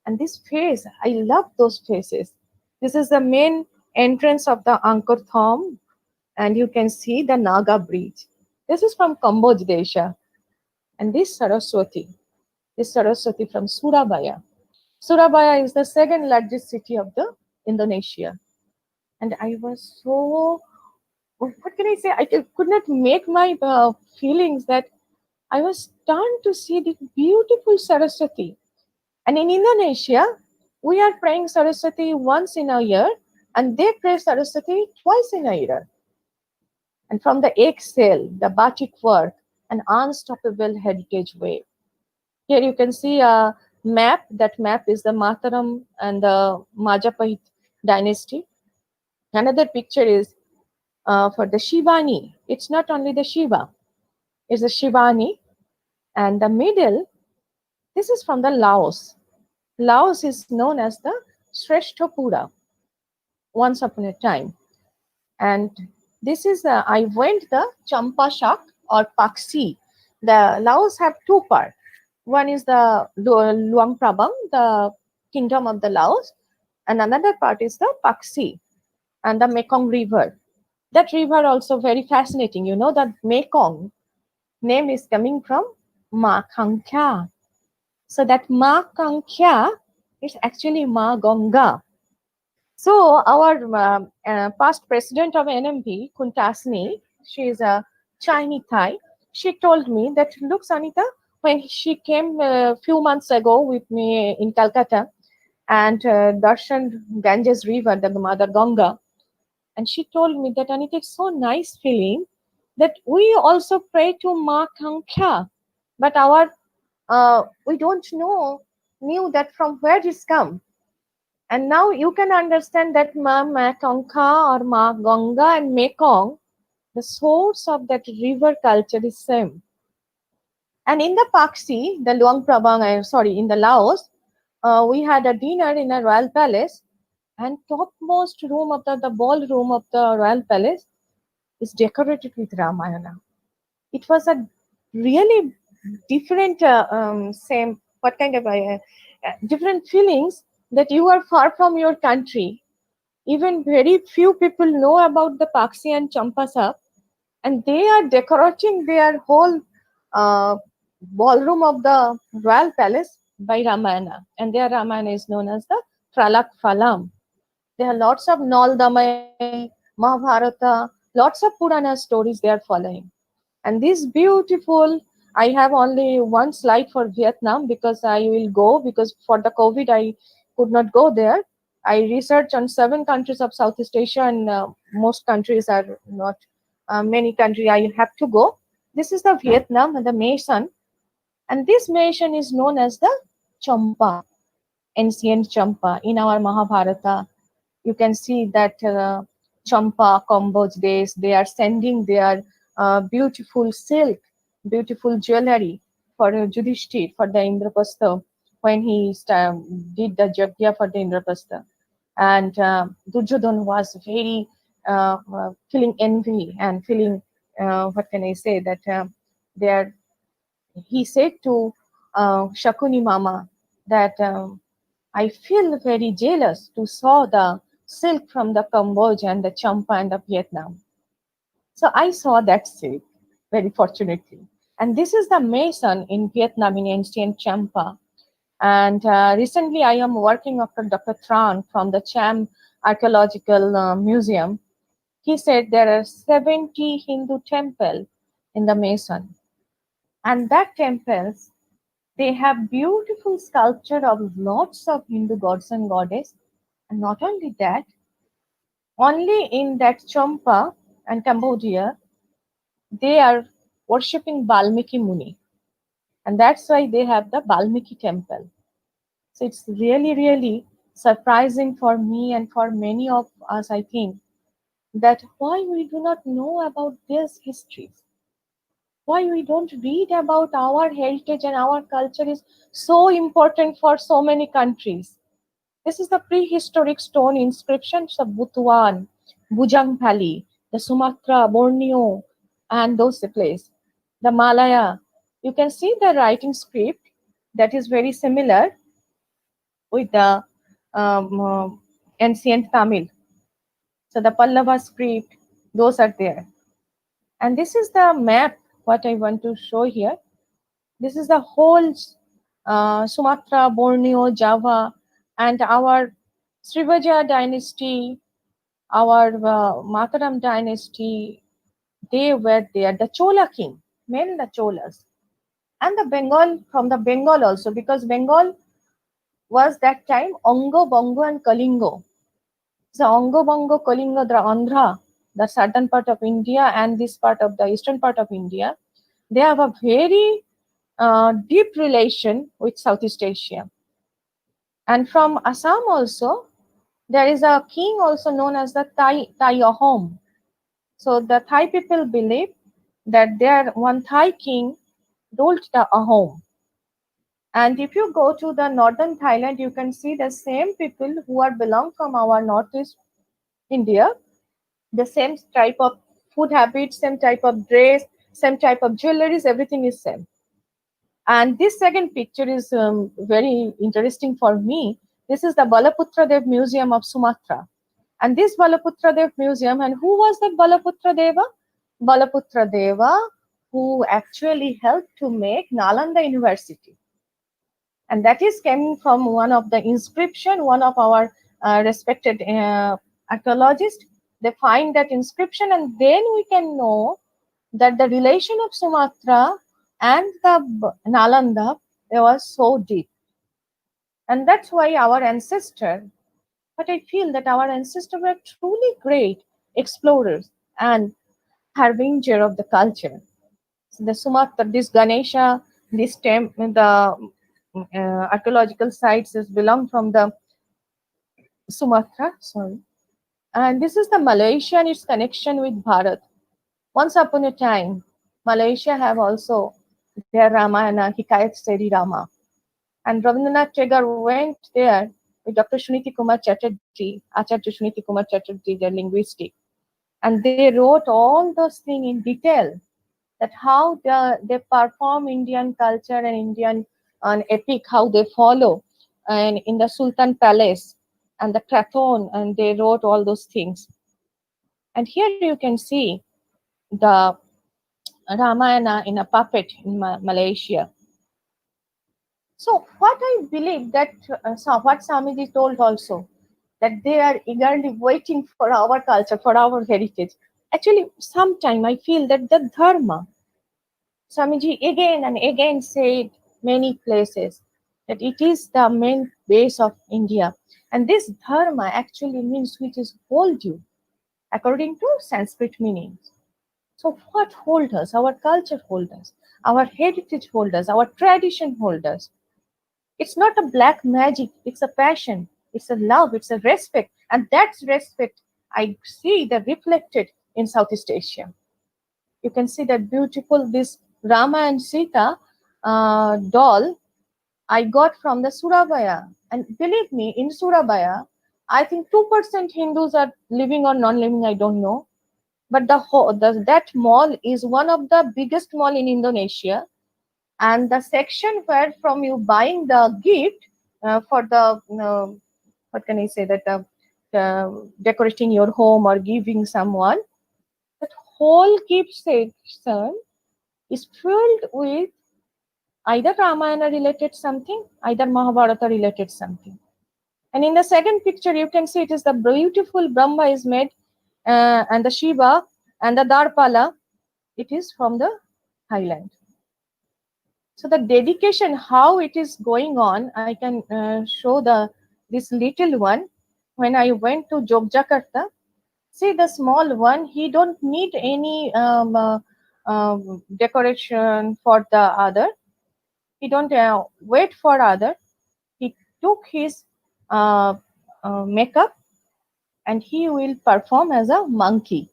and this face, I love those faces. This is the main entrance of the Angkor Thom, and you can see the Naga bridge. This is from Cambodia, Desha, and this Saraswati from Surabaya. Surabaya is the second largest city of the Indonesia. And I was so, what can I say? Could not make my feelings that I was stunned to see the beautiful Saraswati. And in Indonesia, we are praying Saraswati once in a year, and they pray Saraswati twice in a year. And from the excel, the batik work, an unstoppable heritage wave. Here you can see a map. That map is the Mataram and the Majapahit dynasty. Another picture is for the Shivani. It's not only the Shiva, it's the Shivani. And the middle, this is from the Laos. Laos is known as the Shrestapura once upon a time. And this is I went the Champashak or Paksi. The Laos have two parts. One is the Luang Prabang, the kingdom of the Laos, and another part is the Paksi and the Mekong River. That river also very fascinating. You know that Mekong name is coming from Ma Kangkya. So that Ma Kangkya is actually Ma Ganga. So our past president of NMP, Kuntasni, she is a Chinese Thai. She told me that, look, Sanita, when she came a few months ago with me in Calcutta and darshan Ganges River, the Mother Ganga, and she told me that, Anita, it's so nice feeling that we also pray to Ma Kangkya, but our we don't knew that from where it's come. And now you can understand that Ma Mekongka or Ma Ganga and Mekong, the source of that river culture is same. And in the Paksi, the Luang Prabang, in the Laos, we had a dinner in a royal palace, and topmost room of the ballroom of the royal palace is decorated with Ramayana. It was a really different, same, what kind of different feelings that you are far from your country. Even very few people know about the Paksi and Champasa, and they are decorating their whole uh, ballroom of the royal palace by Ramayana, and their Ramayana is known as the Pralak Phalam. There are lots of Naldamai, Mahabharata, lots of Purana stories they are following. And this beautiful, I have only one slide for Vietnam because I will go, because for the COVID I could not go there. I researched on 7 countries of Southeast Asia, and most countries are not. Many countries I have to go. This is the Vietnam and the Mason, and this nation is known as the Champa, ancient Champa. In our Mahabharata, you can see that Champa, Kamboj days, they are sending their beautiful silk, beautiful jewelry for Yudhishthir, for the Indraprastha, when he did the Yajna for the Indraprastha. And Duryodhan was very feeling envy and feeling, what can I say, that they are, he said to Shakuni Mama that I feel very jealous to saw the silk from the Cambodia and the Champa and the Vietnam. So I saw that silk, very fortunately. And this is the mason in Vietnam in ancient Champa. And recently I am working with Dr. Tran from the Cham Archaeological Museum. He said there are 70 Hindu temples in the mason. And that temples, they have beautiful sculpture of lots of Hindu gods and goddess. And not only that, only in that Champa and Cambodia, they are worshipping Valmiki Muni. And that's why they have the Valmiki temple. So it's really, really surprising for me and for many of us, I think, that why we do not know about these histories. Why we don't read about our heritage and our culture is so important for so many countries. This is the prehistoric stone inscriptions of Butuan, Bujang Valley, the Sumatra, Borneo, and those places. The Malaya. You can see the writing script that is very similar with the um, uh, ancient Tamil. So the Pallava script, those are there. And this is the map, what I want to show here. This is the whole Sumatra, Borneo, Java, and our Srivaja dynasty, our Mataram dynasty, they were there. The Chola king, mainly the Cholas, and the Bengal, from the Bengal also, because Bengal was that time Ongo, Bongo, and Kalingo. So Ongo, Bongo, Kalingo, the Andhra, the southern part of India, and this part of the eastern part of India, they have a very deep relation with Southeast Asia. And from Assam also, there is a king also known as the Thai Ahom. So the Thai people believe that their one Thai king ruled the Ahom. And if you go to the northern Thailand, you can see the same people who are belong from our northeast India, the same type of food habits, same type of dress, same type of jewelries, everything is same. And this second picture is very interesting for me. This is the Balaputra Dev Museum of Sumatra. And this Balaputra Dev Museum, and who was that Balaputra Deva? Balaputra Deva, who actually helped to make Nalanda University. And that is coming from one of the inscription, one of our respected archaeologists. They find that inscription, and then we can know that the relation of Sumatra and the Nalanda, it was so deep. And that's why our ancestor, but I feel that our ancestors were truly great explorers and harbinger of the culture. So the Sumatra, this Ganesha, this the archaeological sites is belong from the Sumatra, sorry. And this is the Malaysia and its connection with Bharat. Once upon a time, Malaysia have also their Ramayana, Hikayat Seri Rama. And Rabindranath Tagore went there with Dr. Suniti Kumar Chatterjee, Acharya Suniti Kumar Chatterjee, their linguistic. And they wrote all those things in detail, that how they perform Indian culture and Indian epic, how they follow, and in the Sultan Palace and the Krathon, and they wrote all those things. And here you can see the Ramayana in a puppet in Malaysia. So what I believe that what Swamiji told also, that they are eagerly waiting for our culture, for our heritage. Actually, sometime I feel that the dharma, Swamiji again and again said many places, that it is the main base of India. And this dharma actually means which is hold you, according to Sanskrit meanings. So what hold us? Our culture hold us, our heritage hold us, our tradition hold us. It's not a black magic, it's a passion, it's a love, it's a respect. And that respect I see that reflected in Southeast Asia. You can see that beautiful this Rama and Sita doll I got from the Surabaya. And believe me, in Surabaya, I think 2% Hindus are living or non-living, I don't know. But that mall is one of the biggest mall in Indonesia. And the section where from you buying the gift for the, what can I say, that decorating your home or giving someone, that whole gift section is filled with either Ramayana related something, either Mahabharata related something. And in the second picture, you can see it is the beautiful Brahma is made, and the Shiva and the Darpala. It is from the Highland. So the dedication, how it is going on, I can show this little one. When I went to Yogyakarta, see the small one, he don't need any decoration for the other. He don't wait for other. He took his makeup and he will perform as a monkey.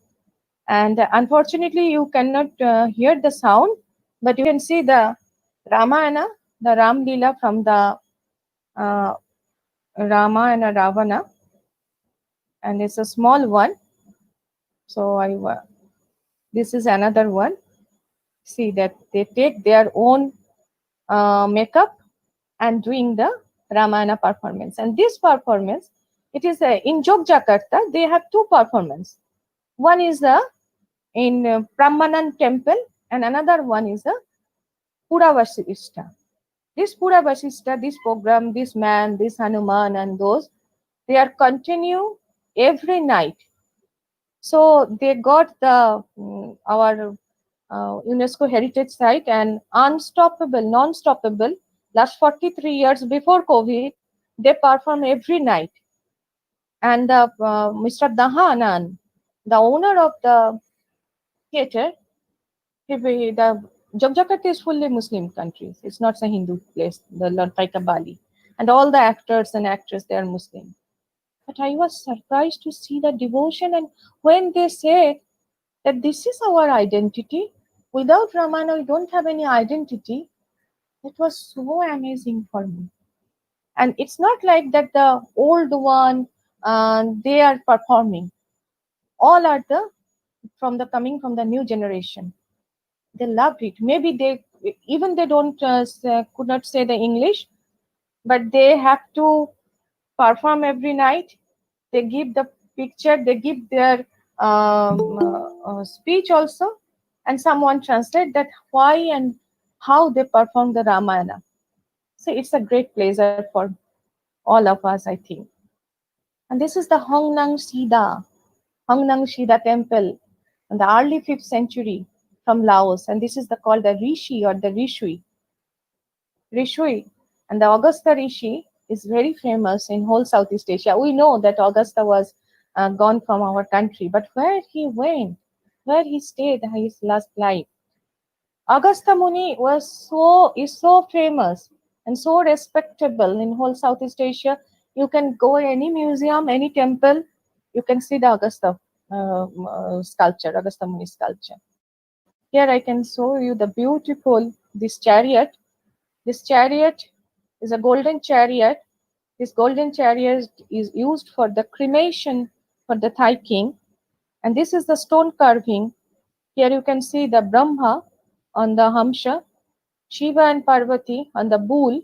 And unfortunately, you cannot hear the sound, but you can see the Ramayana, the Ram Leela from the uh, Rama and Ravana, and it's a small one. So this is another one. See that they take their own makeup and doing the Ramayana performance. And this performance, it is in Yogyakarta, they have two performances. One is in Brahmanan temple and another one is Pura Vasishta. This Pura Vasishta, this program, this man, this Hanuman and those, they are continue every night. So they got the our UNESCO heritage site and unstoppable, non-stoppable. Last 43 years before COVID, they perform every night. And Mr. Dahanan, the owner of the theater, the Yogyakarta is fully Muslim country. It's not a Hindu place, the Lord Bali. And all the actors and actresses, they are Muslim. But I was surprised to see the devotion. And when they said that this is our identity, without Ramana, we don't have any identity, it was so amazing for me. And it's not like that the old one, they are performing. All are coming from the new generation. They loved it. Maybe they don't could not say the English, but they have to perform every night. They give the picture, they give their speech also, and someone translate that why and how they perform the Ramayana. So it's a great pleasure for all of us, I think. And this is the Hongnang Sida temple in the early 5th century from Laos, and this is called the Rishi or the Rishui. And the Augusta Rishi is very famous in whole Southeast Asia. We know that Augusta was gone from our country, but where he went, where he stayed his last life. Augusta Muni is so famous and so respectable in whole Southeast Asia. You can go any museum, any temple, you can see the Augusta sculpture, Augusta Muni sculpture. Here I can show you the beautiful this chariot. This chariot is a golden chariot. This golden chariot is used for the cremation for the Thai king. And this is the stone carving. Here you can see the Brahma on the Hamsha, Shiva and Parvati on the bull,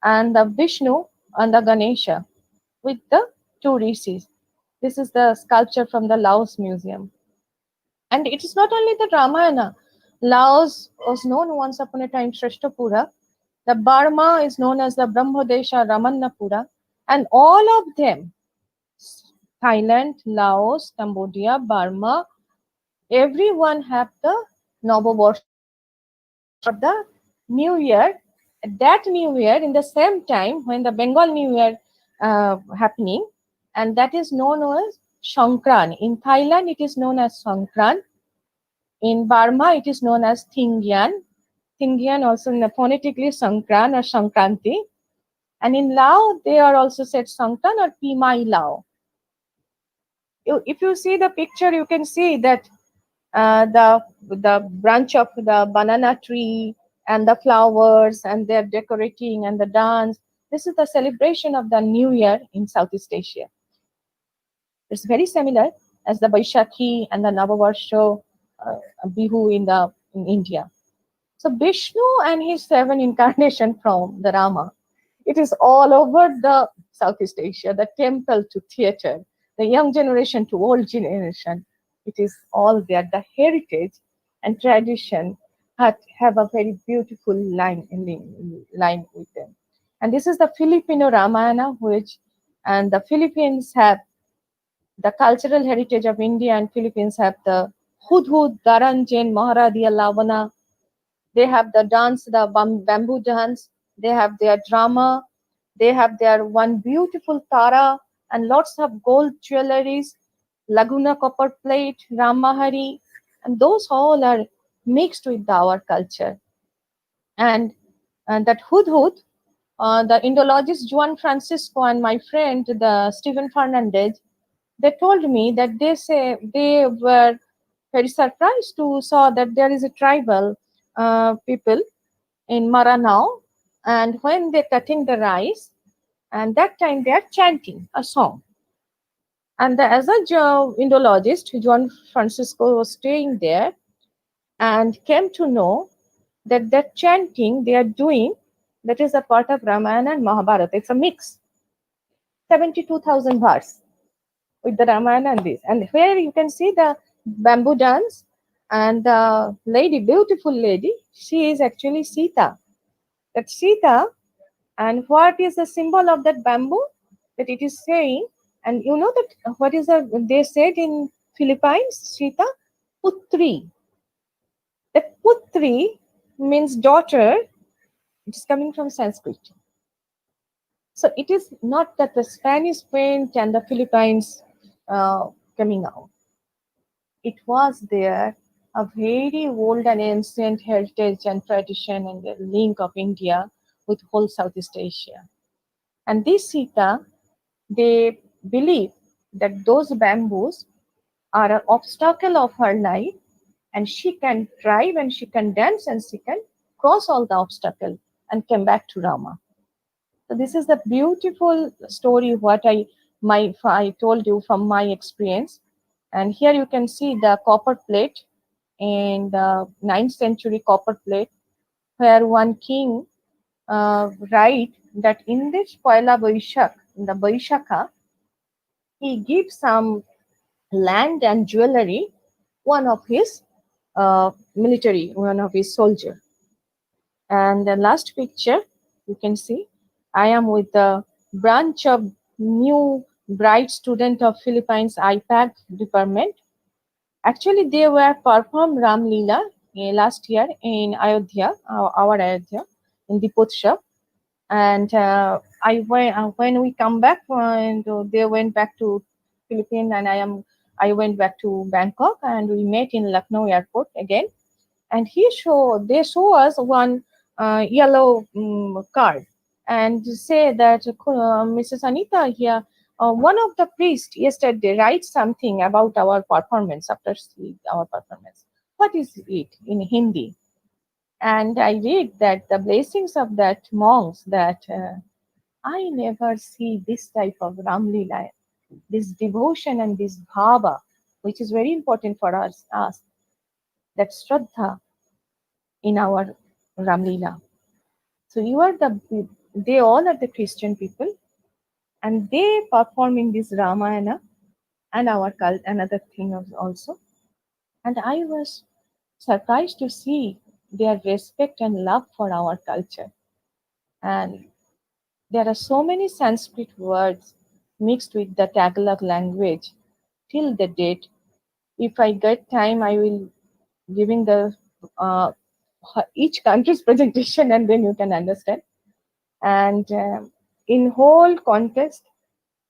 and the Vishnu on the Ganesha with the two rishis. This is the sculpture from the Laos Museum. And it is not only the Ramayana. Laos was known once upon a time Shrestapura. The Burma is known as the Brahmadesha Ramannapura. And all of them, Thailand, Laos, Cambodia, Burma, everyone have the Novoborsha, the New Year that New Year in the same time when the Bengal New Year happening, and that is known as Songkran. In Thailand, it is known as Songkran. In Burma, it is known as Thingyan. Thingyan also phonetically Songkran or Songkranti. And in Lao, they are also said Songkran or Pimai Lao. If you see the picture, you can see that the branch of the banana tree and the flowers, and they're decorating and the dance. This is the celebration of the New Year in Southeast Asia. It's very similar as the Baishakhi and the Navavarsho Bihu in India. So Vishnu and his seven incarnation from the Rama, it is all over the Southeast Asia, the temple to theater, the young generation to old generation. It is all there. The heritage and tradition have a very beautiful line with them. And this is the Filipino Ramayana, which and the Philippines have the cultural heritage of India, and Philippines have the Hudhud, Garanjan, Maharadia, Lavana. They have the dance, the bamboo dance. They have their drama. They have their one beautiful Tara and lots of gold jewelries, Laguna copper plate, Ramahari, and those all are mixed with our culture. And that Hudhud, the Indologist Juan Francisco and my friend, the Stephen Fernandez, they told me that they say they were very surprised to saw that there is a tribal people in Maranao, and when they're cutting the rice, and that time they are chanting a song. And as a Indologist, Juan Francisco was staying there and came to know that that chanting they are doing, that is a part of Ramayana and Mahabharata. It's a mix, 72,000 verse with the Ramayana and this. And where you can see the bamboo dance, and the lady, beautiful lady, she is actually Sita. That Sita, and what is the symbol of that bamboo? That it is saying, and you know that what is they said in Philippines, Sita, Putri. That Putri means daughter. It's coming from Sanskrit. So it is not that the Spanish went and the Philippines coming out. It was there a very old and ancient heritage and tradition and the link of India with whole Southeast Asia. And this Sita, they believe that those bamboos are an obstacle of her life, and she can drive and she can dance and she can cross all the obstacle and come back to Rama. So this is the beautiful story what I told you from my experience. And here you can see the copper plate in the 9th century copper plate, where one king write that in this Poila Boishak, in the Boishaka, he gives some land and jewelry one of his one of his soldier. And the last picture you can see, I am with the branch of new bright student of Philippines IPAC department. Actually, they were performed Ram Leela last year in Ayodhya, our Ayodhya, in the Dipotshap. And when we come back, and they went back to Philippines, and I went back to Bangkok, and we met in Lucknow airport again. And they show us one yellow card and say that Mrs. Anita here, one of the priests yesterday write something about our performance after our performance. What is it in Hindi? And I read that the blessings of that monks that I never see this type of Ramlila, this devotion and this bhava, which is very important for us that Shraddha in our Ramlila. So they all are the Christian people, and they perform in this Ramayana and our cult, another thing also. And I was surprised to see their respect and love for our culture. And there are so many Sanskrit words mixed with the Tagalog language till the date. If I get time, I will giving the uh, each country's presentation, and then you can understand. And in whole context,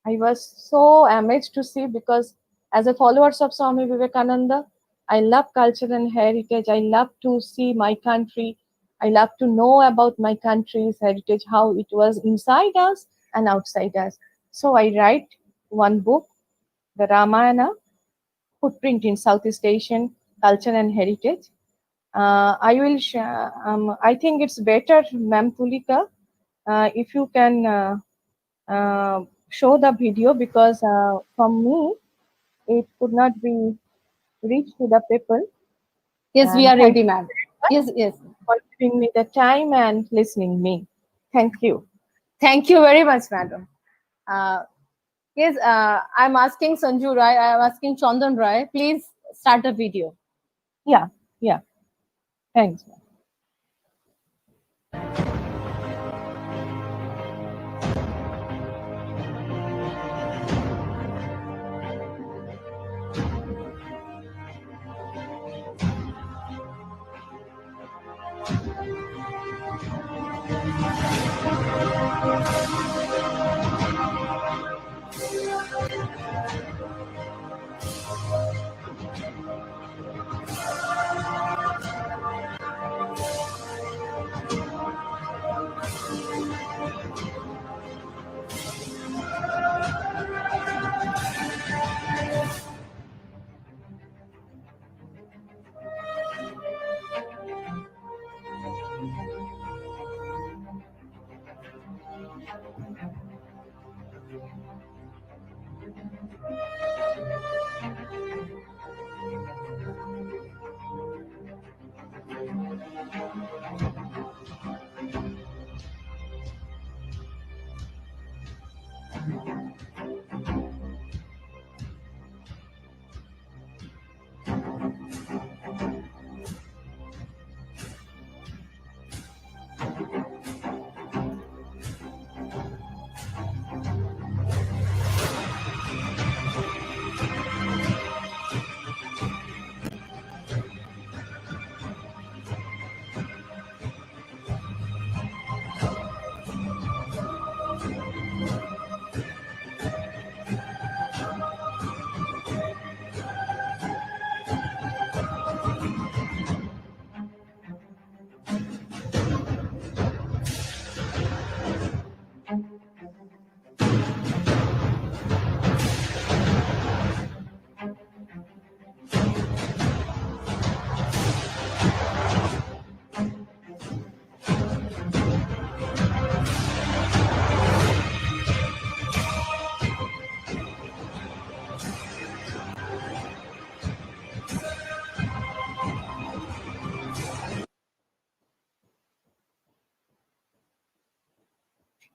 I was so amazed to see, because as a followers of Swami Vivekananda, I love culture and heritage. I love to see my country. I love to know about my country's heritage, how it was inside us and outside us. So I write one book, the Ramayana, Footprint in Southeast Asian Culture and Heritage. I will share, I think it's better, Ma'am Tulika, if you can show the video, because from me, it could not be reached to the people. Yes, we And are thank ready, you ma'am. Yes, yes. for giving me the time and listening me. Thank you. Thank you very much, madam. Uh, yes, I'm asking Sanju Rai, I'm asking Chandan Rai, please start the video. Yeah, yeah. Thanks.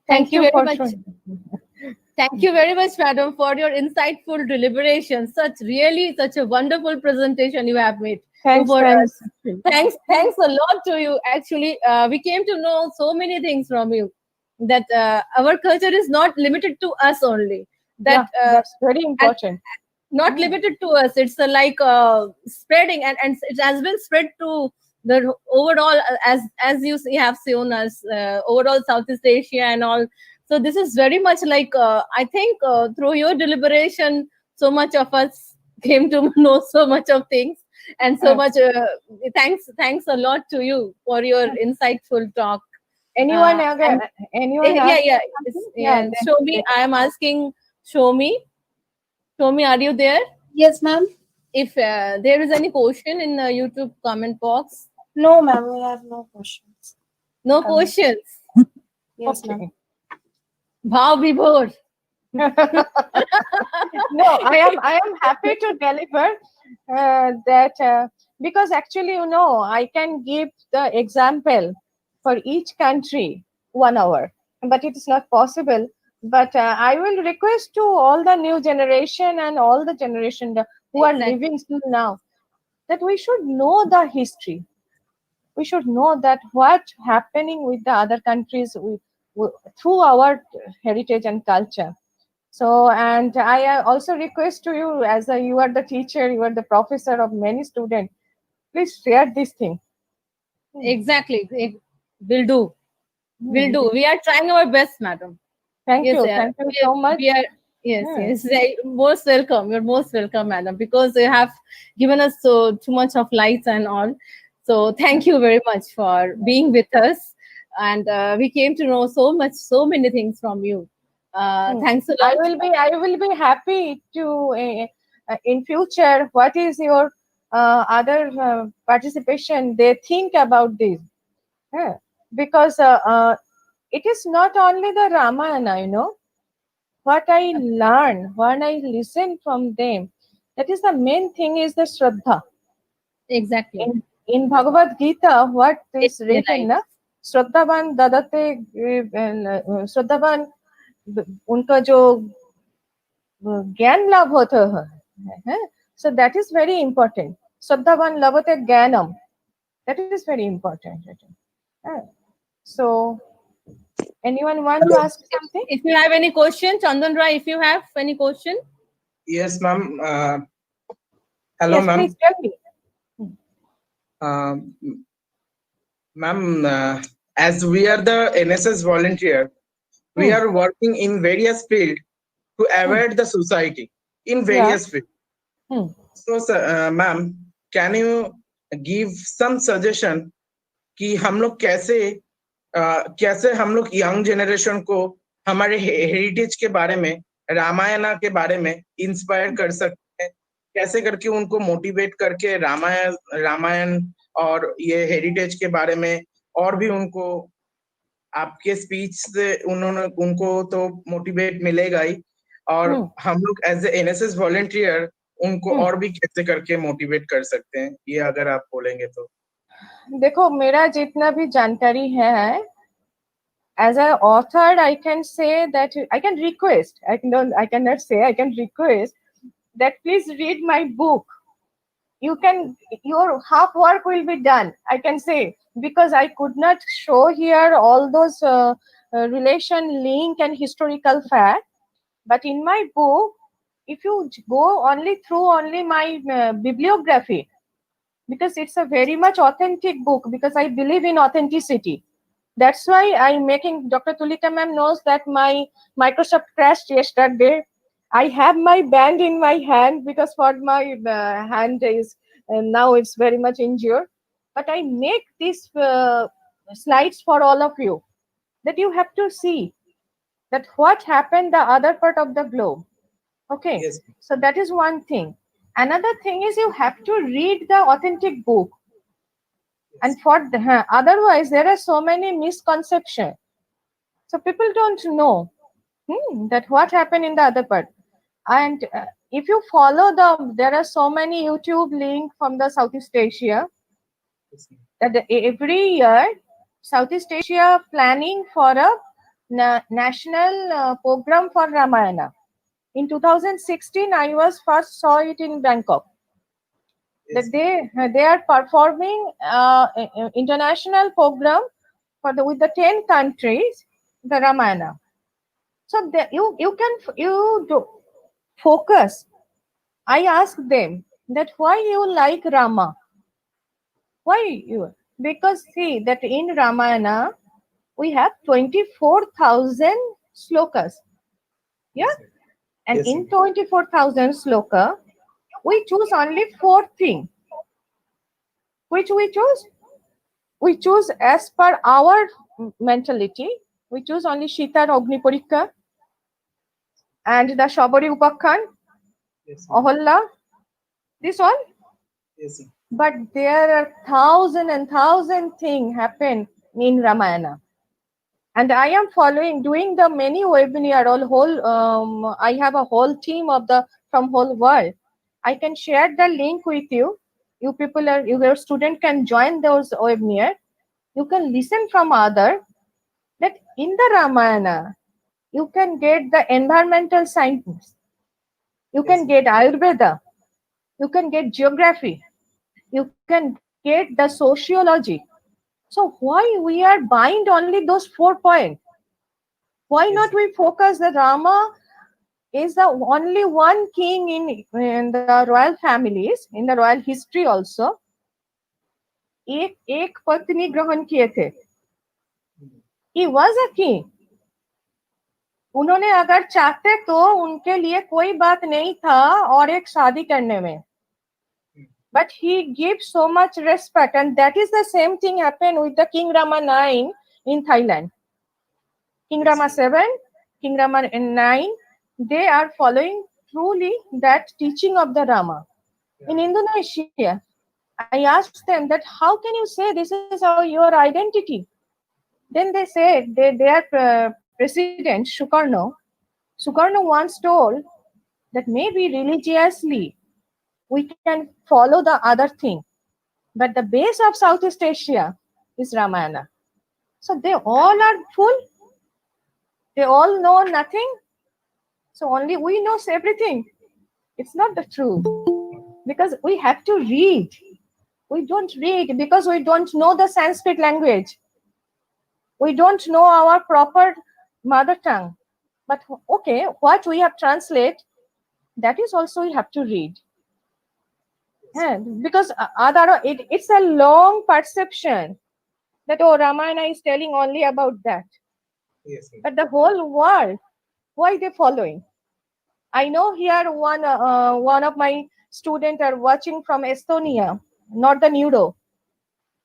Thank you You very for much. showing. Thank you very much, madam, for your insightful deliberations. Such a wonderful presentation you have made Thanks, for us. thanks. Thanks a lot to you. Actually, we came to know so many things from you. That our culture is not limited to us only. That Yeah, that's very and important. not limited to us. It's like spreading, and it has been spread to the overall, as you have shown us, overall Southeast Asia and all. So this is very much like, I think, through your deliberation, so much of us came to know so much of things, and so much. Thanks a lot to you for your insightful talk. Anyone, And anyone yeah, ask yeah, something? Yeah, yeah. then Show me. I am asking. Show me. Show me. Are you there? Yes, ma'am. If there is any question in the YouTube comment box, No, ma'am. We have no questions. no Comment. questions. Yes, ma'am. okay. Bhav Vibhor. No, I am happy to deliver that, because actually, I can give the example for each country 1 hour, but it is not possible. But I will request to all the new generation and all the generation who are Exactly. living still now, that we should know the history. We should know that what's happening with the other countries through our heritage and culture. So, and I also request to you, as you are the teacher, you are the professor of many students, please share this thing. Exactly. Will do. Will do. We are trying our best, madam. Thank Yes, you. yeah. Thank you so much. We are. Yes, Yeah. yes. Most welcome. You're most welcome, madam, because you have given us so too much of lights and all. So thank you very much for being with us, and we came to know so much, so many things from you. Thanks a lot. I will be happy to in future. What is your other participation? They think about this. Yeah. Because it is not only the Ramayana, what I learn when I listen from them. That is the main thing is the Shraddha. Exactly. In Bhagavad Gita, what is Day-to-day written, life. na? श्रद्धावान ददते श्रद्धावान उनका जो ज्ञान लाभ होता है so that is very important श्रद्धावान लभते ज्ञानम that is very important so anyone want to Hello. ask something If you have any question, Chandan Rai, if you have any question, Yes, ma'am. Hello, yes ma'am. please tell me Uh, Ma'am, as we are the NSS volunteer, we are working in various fields to avoid the society in yeah various fields. So, ma'am, can you give some suggestion कि हम लोग कैसे हम लोग young generation को हमारे heritage के बारे में रामायण के बारे में इंस्पायर कर सकते हैं कैसे करके उनको मोटिवेट करके रामायण और ये हेरिटेज के बारे में और भी उनको आपके स्पीच से उनको तो मोटिवेट मिलेगा ही और हम लोग एज ए एनएसएस वॉलंटियर उनको और भी कैसे करके मोटिवेट कर सकते हैं ये अगर आप बोलेंगे तो देखो मेरा जितना भी जानकारी है as an author I can say that I can request I cannot say I can request that please read my book you can your half work will be done I can say because I could not show here all those relation link and historical fact but in my book if you go only through only my bibliography because it's a very much authentic book because I believe in authenticity. That's why I'm making Dr. Tulika ma'am knows that my Microsoft crashed yesterday. I have my band in my hand because for my hand is now it's very much injured. But I make these slides for all of you that you have to see that what happened the other part of the globe. Okay, yes so that is one thing. Another thing is you have to read the authentic book and for otherwise there are so many misconceptions so people don't know that what happened in the other part and if you follow there are so many YouTube link from the Southeast Asia that every year Southeast Asia planning for a national program for Ramayana in 2016 I was first saw it in Bangkok that they are performing international program for with the 10 countries the Ramayana. So you do focus. I ask them that why you like Rama? Why you? Because see that in Ramayana we have 24,000 slokas. Yeah, and yes in 24,000 sloka we choose only 4 things. Which we choose? We choose as per our mentality. We choose only Shitar Agni Parikha and the Shabari Upakhan, yes Aholla, this all. yes But there are thousand and thousand things happen in Ramayana. And I am doing the many webinar, I have a whole team of from whole world. I can share the link with you. Your student can join those webinar. You can listen from other that in the Ramayana, you can get the environmental science, you can get Ayurveda, you can get geography, you can get the sociology. So why we are bind only those 4 points? Why not we focus that Rama is the only one king in the royal families, in the royal history also, एक पत्नी ग्रहण किए थे. He was a king. उन्होंने अगर चाहते तो उनके लिए कोई बात नहीं था और एक शादी करने में. But he gives so much respect, and that is the same thing happened with the King Rama 9 in Thailand. King Rama 7, King Rama 9, they are following truly that teaching of the Rama. In Indonesia, I asked them that how can you say this is your identity? Then they said their president Sukarno once told that maybe religiously we can follow the other thing, but the base of Southeast Asia is Ramayana. So they all are full. They all know nothing. So only we know everything. It's not the truth, because we have to read. We don't read because we don't know the Sanskrit language. We don't know our proper mother tongue. But okay, what we have translated, that is also we have to read. And because it's a long perception that Ramayana is telling only about that. Yes. But the whole world, why they following? I know here one of my students are watching from Estonia, Northern Europe,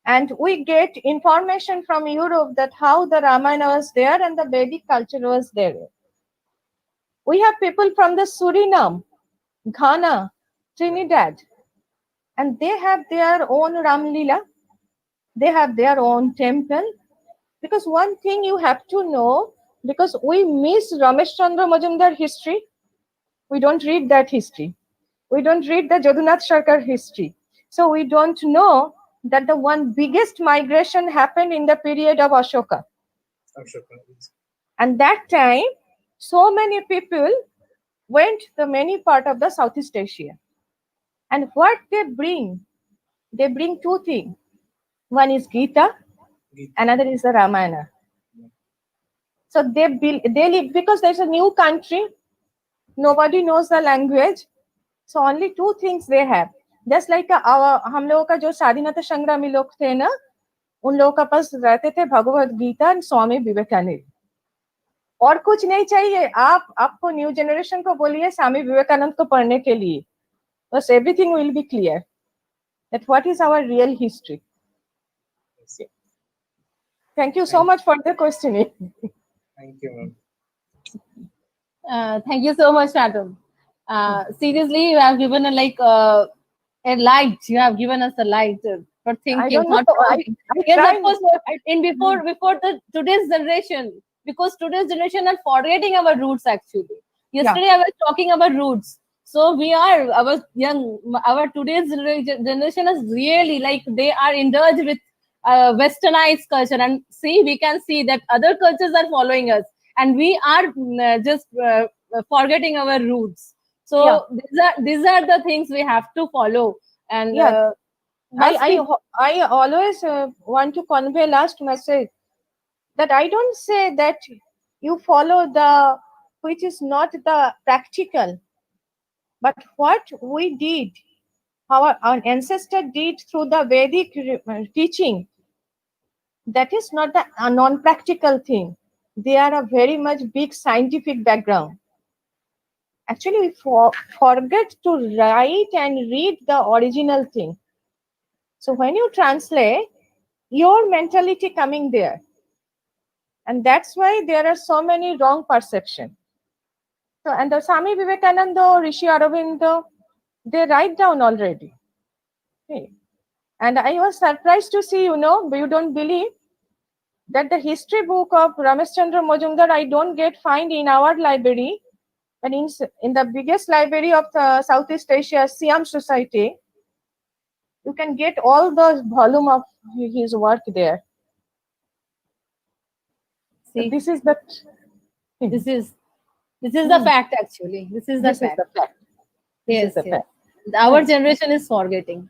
and we get information from Europe that how the Ramayana was there and the Vedic culture was there. We have people from the Suriname, Ghana, Trinidad, and they have their own Ramlila. They have their own temple. Because one thing you have to know, because we miss Ramesh Chandra Majumdar history, we don't read that history. We don't read the Jadunath Sarkar history. So we don't know that the one biggest migration happened in the period of Ashoka. And that time, so many people went to many part of the Southeast Asia. And what they bring two things. One is Gita, another is the Ramayana. So they live, because there's a new country, nobody knows the language, so only two things they have. Just like हम लोगों का जो स्वाधीनता संग्रामी लोग थे ना, उन लोगों का पास रहते थे भगवद गीता और स्वामी विवेकानंद. और कुछ नहीं चाहिए. आपको न्यू जनरेशन को बोलिए स्वामी विवेकानंद को पढ़ने के लिए, बस everything will be clear that what is our real history. Thank you so much for the questioning. Thank you, ma'am. Thank you so much, Madam. Seriously, you have given a light. You have given us a light for thinking. I don't know. Not yes, tried. of course. In before the today's generation, because today's generation are forgetting our roots. Actually, yesterday I was talking about roots. So we are our today's generation is really they are indulged with westernized culture, and we can see that other cultures are following us, and we are just forgetting our roots. So these are the things we have to follow. And I always want to convey last message that I don't say that you follow the which is not the practical, but what we did, our ancestor did through the Vedic teaching, that is not a non-practical thing. They are a very much big scientific background. Actually, we forget to write and read the original thing. So when you translate, your mentality coming there. And that's why there are so many wrong perceptions. So, and the Swami Vivekananda, Rishi Aurobindo, they write down already. Okay. And I was surprised to see, but you don't believe that the history book of Ramesh Chandra Majumdar I don't find in our library, but in the biggest library of the Southeast Asia, Siam Society, you can get all the volume of his work there. See, so this is the fact. Actually, this is the fact. Yes. Our generation is forgetting.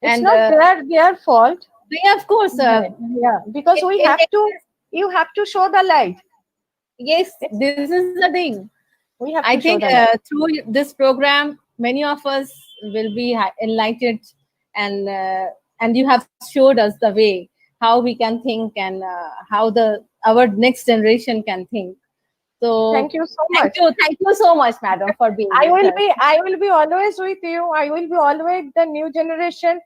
It's not their fault. Yeah, of course. Because you have to show the light. Yes, this is the thing. We have. I think through this program, many of us will be enlightened, and and you have showed us the way how we can think and how the our next generation can think. So Thank you so much. thank you so much, madam, for being I with will us. be I will be always with you. I will be always the new generation,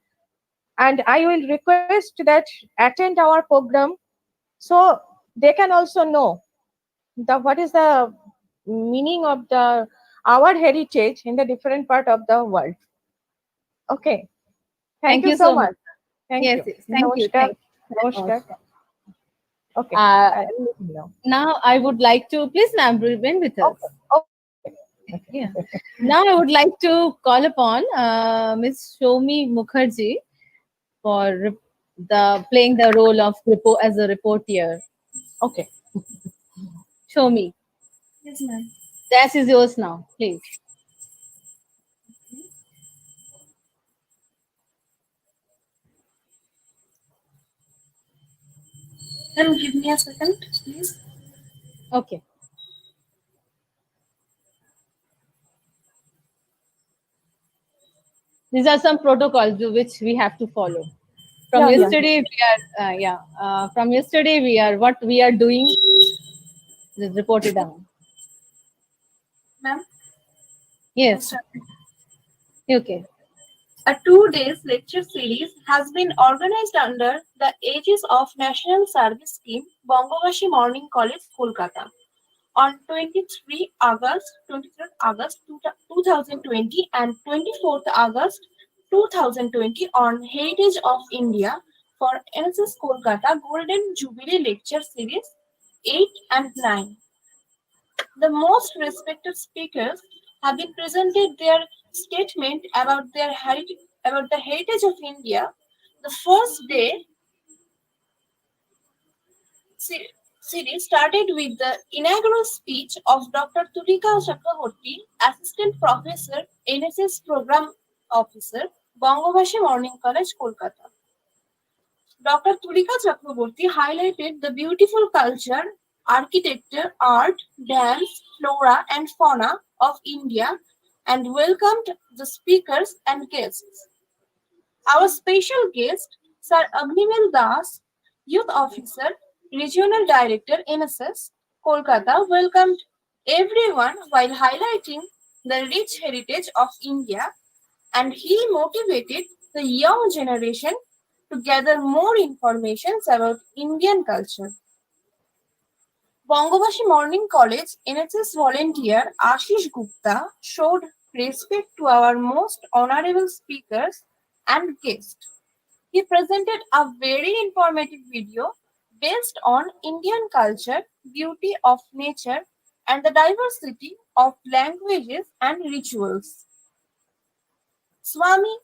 and I will request that attend our program so they can also know the what is the meaning of the our heritage in the different part of the world. Okay. Thank Thank you you so so much. much. Thank Yes, you. yes. Thank you. Namaskar. Thank you. Namaskar. Okay. Uh, I will leave you now. Now I would like to please, ma'am, remain with us. Okay. Okay. Yeah. Now I would like to call upon Miss Shomi Mukherjee for the playing the role of as a reporter. Okay. Shomi, Yes, ma'am. that is yours now, please. Ma'am, give me a second, please. Okay. These are some protocols which we have to follow. From Yeah, yeah. yesterday, we are from yesterday we are what we are doing is reported down. Ma'am, I Yes. start. Okay. A 2 days lecture series has been organized under the aegis of National Service Scheme, Bangabasi Morning College, Kolkata, on 23rd August 2020 and 24th August 2020 on Heritage of India for NSS Kolkata Golden Jubilee Lecture Series 8 and 9. The most respected speakers have been presented their statement about about the heritage of India. The first day series started with the inaugural speech of Dr. Tulika Chakraborty, Assistant Professor, NSS Program Officer, Bangabasi Morning College, Kolkata. Dr. Tulika Chakraborty highlighted the beautiful culture, architecture, art, dance, flora, and fauna of India and welcomed the speakers and guests. Our special guest, Sir Agnivel Das, Youth Officer, Regional Director, NSS, Kolkata, welcomed everyone while highlighting the rich heritage of India, and he motivated the young generation to gather more information about Indian culture. Bangabasi Morning College NHS volunteer Ashish Gupta showed respect to our most honorable speakers and guests. He presented a very informative video based on Indian culture, beauty of nature, and the diversity of languages and rituals. Swami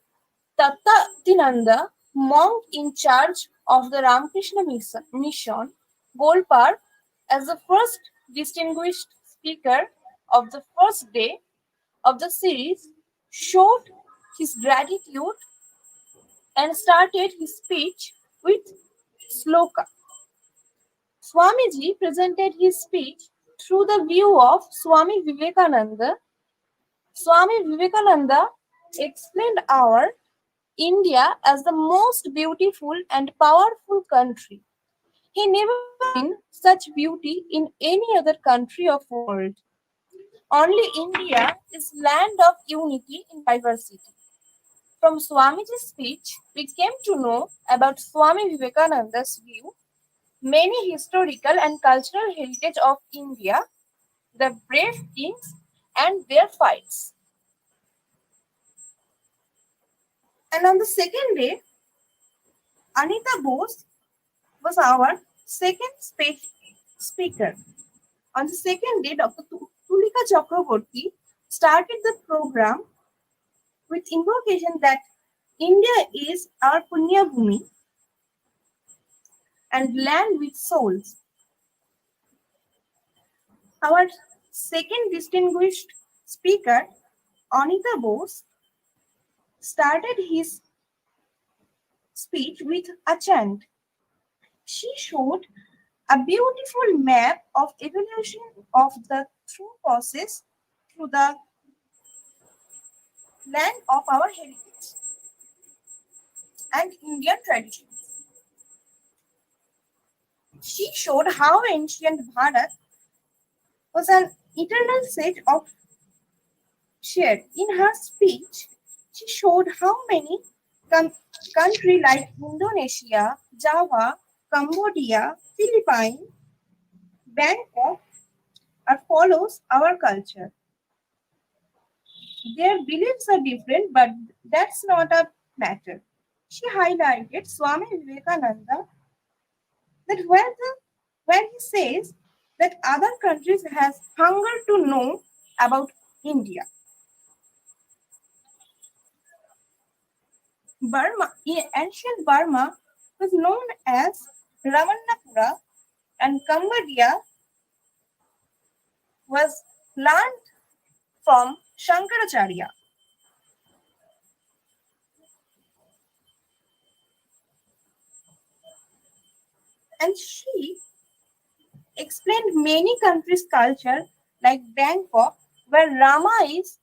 Tattatinanda, monk in charge of the Ramakrishna Mission, Golpar, as the first distinguished speaker of the first day of the series, showed his gratitude and started his speech with sloka. Swamiji presented his speech through the view of Swami Vivekananda. Swami Vivekananda explained our India as the most beautiful and powerful country. He never seen such beauty in any other country of world. Only India is land of unity in diversity. From Swamiji's speech, we came to know about Swami Vivekananda's view, many historical and cultural heritage of India, the brave kings and their fights. And on the second day, Anita Bose was our second speaker. On the second day, Dr. Tulika Chakraborty started the program with invocation that India is our Punya Bhumi and land with souls. Our second distinguished speaker, Anita Bose, started his speech with a chant. She showed a beautiful map of evolution of the true process through the land of our heritage. and Indian traditions. She showed how ancient Bharat was an eternal set of shared. In her speech, she showed how many countries like Indonesia, Java, Cambodia, Philippines, Bangkok follows our culture. Their beliefs are different, but that's not a matter. She highlighted Swami Vivekananda that where he says that other countries has hunger to know about India. Burma, ancient Burma was known as Ramanapura, and Cambodia was learned from Shankaracharya. And she explained many countries' culture, like Bangkok, where Rama is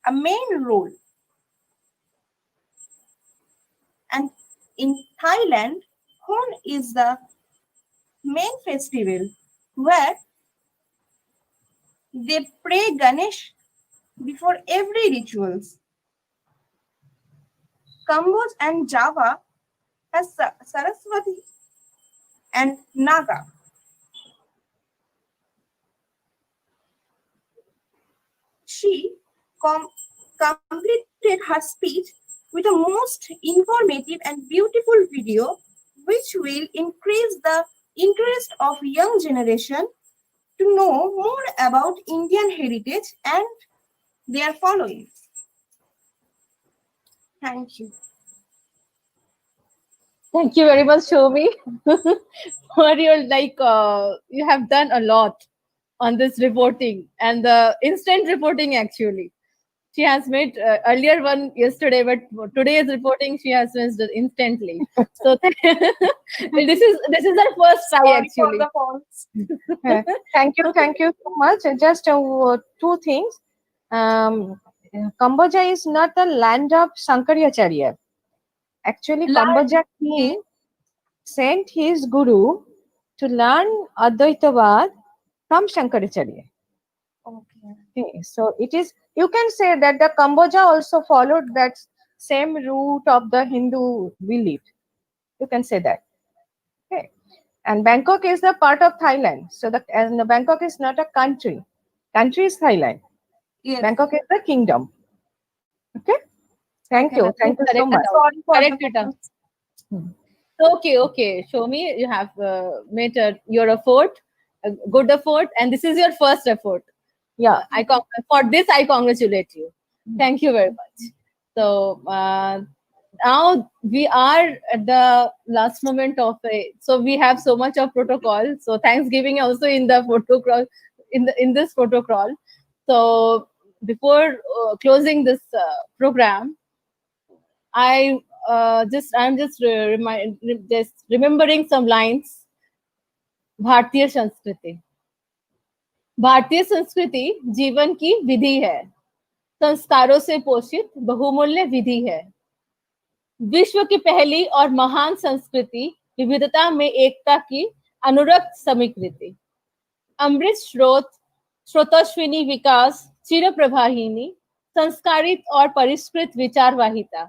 a main role. And in Thailand, Hon is the main festival where they pray Ganesh before every rituals. Cambodia and Java has Saraswati and Naga. She completed her speech with a most informative and beautiful video, which will increase the interest of young generation to know more about Indian heritage and their followings. Thank you. Thank you very much, Shomi, for your you have done a lot on this reporting and the instant reporting actually. She has made earlier one yesterday, but today's reporting she has finished it instantly. So this is her first try Sorry for actually. the phones. Thank you so much. Just two things. Cambodia is not the land of Shankaracharya. Actually, Cambodia king sent his guru to learn Advaitavad from Shankaracharya. Okay, so it is, you can say that the Cambodia also followed that same route of the Hindu belief. You can say that. Okay. And Bangkok is the part of Thailand. So and Bangkok is not a country. Country is Thailand. Yes. Bangkok is the kingdom. Okay. Thank you. Thank you so Correct much. it out. Sorry for Correct the it out. Okay. Show me you have made your effort, a good effort, and this is your first effort. Yeah. For this I congratulate you. Thank you very much. So now we are at the last moment of so we have so much of protocol. So Thanksgiving also in the protocol in this protocol. So before closing this program, I'm just remembering some lines. भारतीय संस्कृति भारतीय संस्कृति जीवन की विधि है, संस्कारों से पोषित बहुमूल्य विधि है। विश्व की पहली और महान संस्कृति विविधता में एकता की अनुरक्त समीकृति। अमृत स्रोतस्विनी विकास चिर प्रवाहिनी संस्कारित और परिष्कृत विचारवाहिता।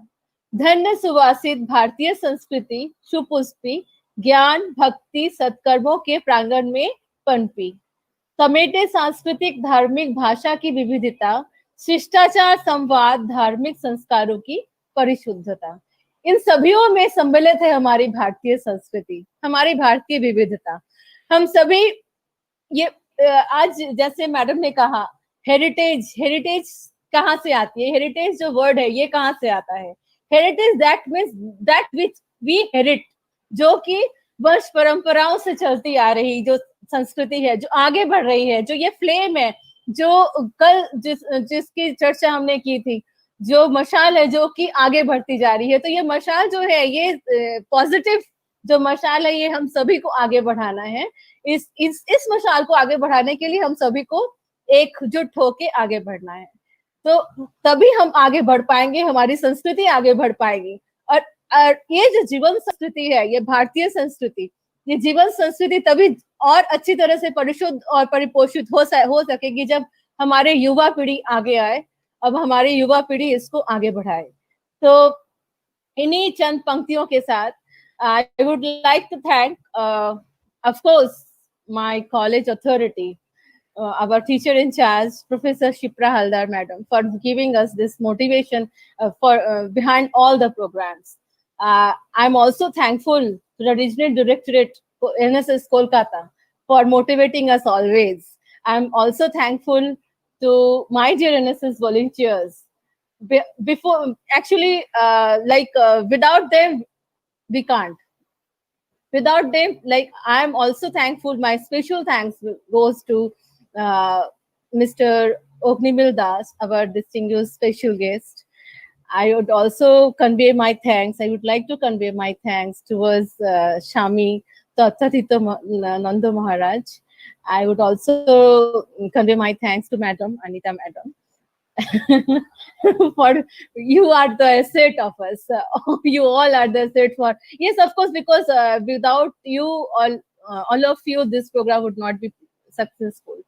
धन्य सुवासित भारतीय संस्कृति सुपुष्पी ज्ञान भक्ति सत्कर्मों के प्रांगण में पनपी। समेटे सांस्कृतिक धार्मिक भाषा की विविधता, शिष्टाचार संवाद धार्मिक संस्कारों की परिशुद्धता। इन सभीयों में सम्मिलित है हमारी भारतीय संस्कृति, हमारी भारतीय विविधता। हम सभी ये आज जैसे मैडम ने कहा हेरिटेज कहाँ से आती है, हेरिटेज जो वर्ड है ये कहाँ से आता है। Heritage that means that which we herit, जो कि वर्ष परंपराओं से चलती आ रही जो संस्कृति है, जो आगे बढ़ रही है, जो ये फ्लेम है, जो कल जिसकी चर्चा हमने की थी, जो मशाल है जो कि आगे बढ़ती जा रही है। तो ये मशाल जो है ये पॉजिटिव जो मशाल है ये हम सभी को आगे बढ़ाना है। इस मशाल को आगे बढ़ाने के लिए हम सभी को एकजुट होके आगे बढ़ना है। तो तभी हम आगे बढ़ पाएंगे, हमारी संस्कृति आगे बढ़ पाएगी। और ये जो जीवन संस्कृति है, ये भारतीय संस्कृति, ये जीवन संस्कृति तभी और अच्छी तरह से परिशुद्ध और परिपोषित हो सकेगी जब हमारे युवा पीढ़ी आगे आए, अब हमारी युवा पीढ़ी इसको आगे बढ़ाए। तो इन्हीं चंद पंक्तियों के साथ I would like to thank of course my college authority, our teacher in charge, Professor Shipra Haldar Madam, for giving us this motivation for behind all the programs. I'm also thankful to the Regional Directorate NSS Kolkata for motivating us always. I'm also thankful to my dear NSS volunteers. Before, actually, without them, we can't. Without them, like, I'm also thankful. My special thanks goes to Mr. Ognimil Das, our distinguished special guest. I would also convey my thanks. I would like to convey my thanks towards Shami Tattatita Nanda Maharaj. I would also convey my thanks to Madam Anita Madam. For you are the asset of us. You all are the asset for, yes, of course, because without you all of you, this program would not be successful.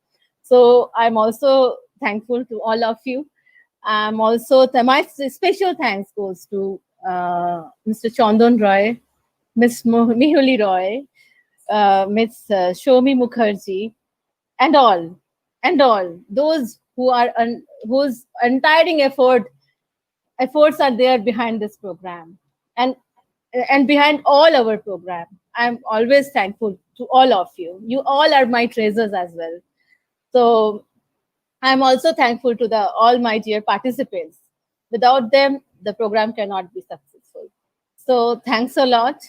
So I'm also thankful to all of you. I'm also my special thanks goes to Mr. Chandan Roy, Miss Mihuli Roy, Miss Shomi Mukherjee, and all those who are whose untiring efforts are there behind this program and behind all our program. I'm always thankful to all of you. You all are my treasures as well. So I'm also thankful to all my dear participants. Without them, the program cannot be successful. So thanks a lot.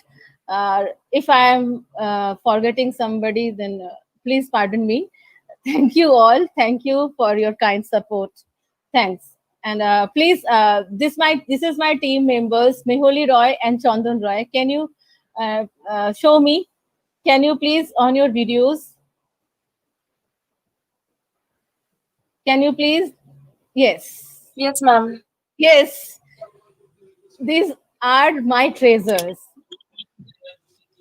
If I am forgetting somebody, then please pardon me. Thank you all. Thank you for your kind support. Thanks. And please, this is my team members, Meholi Roy and Chandan Roy. Can you show me? Can you please on your videos? Can you please? Yes. Yes, ma'am. Yes. These are my treasures.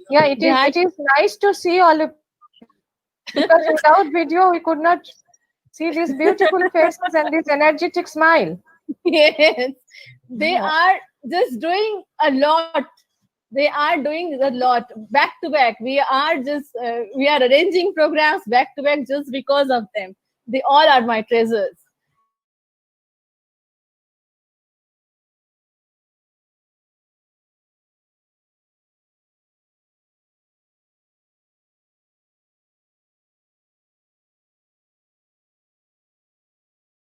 Yeah, it is nice to see all of you. Because without video, we could not see these beautiful faces and this energetic smile. Yes. They are just doing a lot. They are doing a lot back to back. We are arranging programs back to back just because of them. They all are my treasures.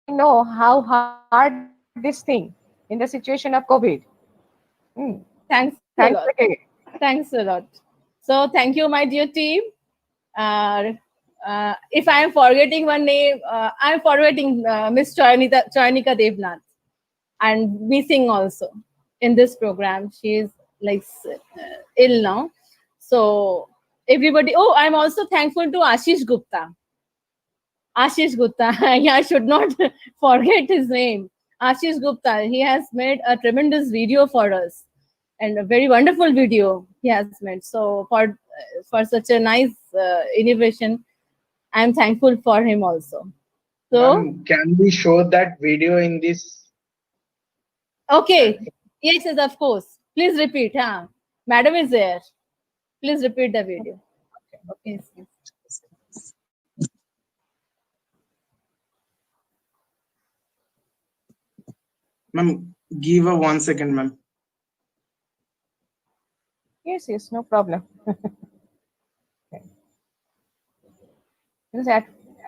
Know how hard this thing in the situation of COVID. Thanks a lot. Thanks a lot. So thank you, my dear team. If I am forgetting one name, I am forgetting Miss Choyanika Devnath, and missing also in this program. She is like ill now. So everybody. Oh, I'm also thankful to Ashish Gupta. Ashish Gupta. I should not forget his name. Ashish Gupta. He has made a tremendous video for us, and a very wonderful video he has made. So for such a nice innovation, I'm thankful for him also. So can we show that video in this? Okay. Yes, of course. Please repeat. Madam is there. Please repeat the video. Okay. Yes. Ma'am, give a 1 second, ma'am. Yes, no problem.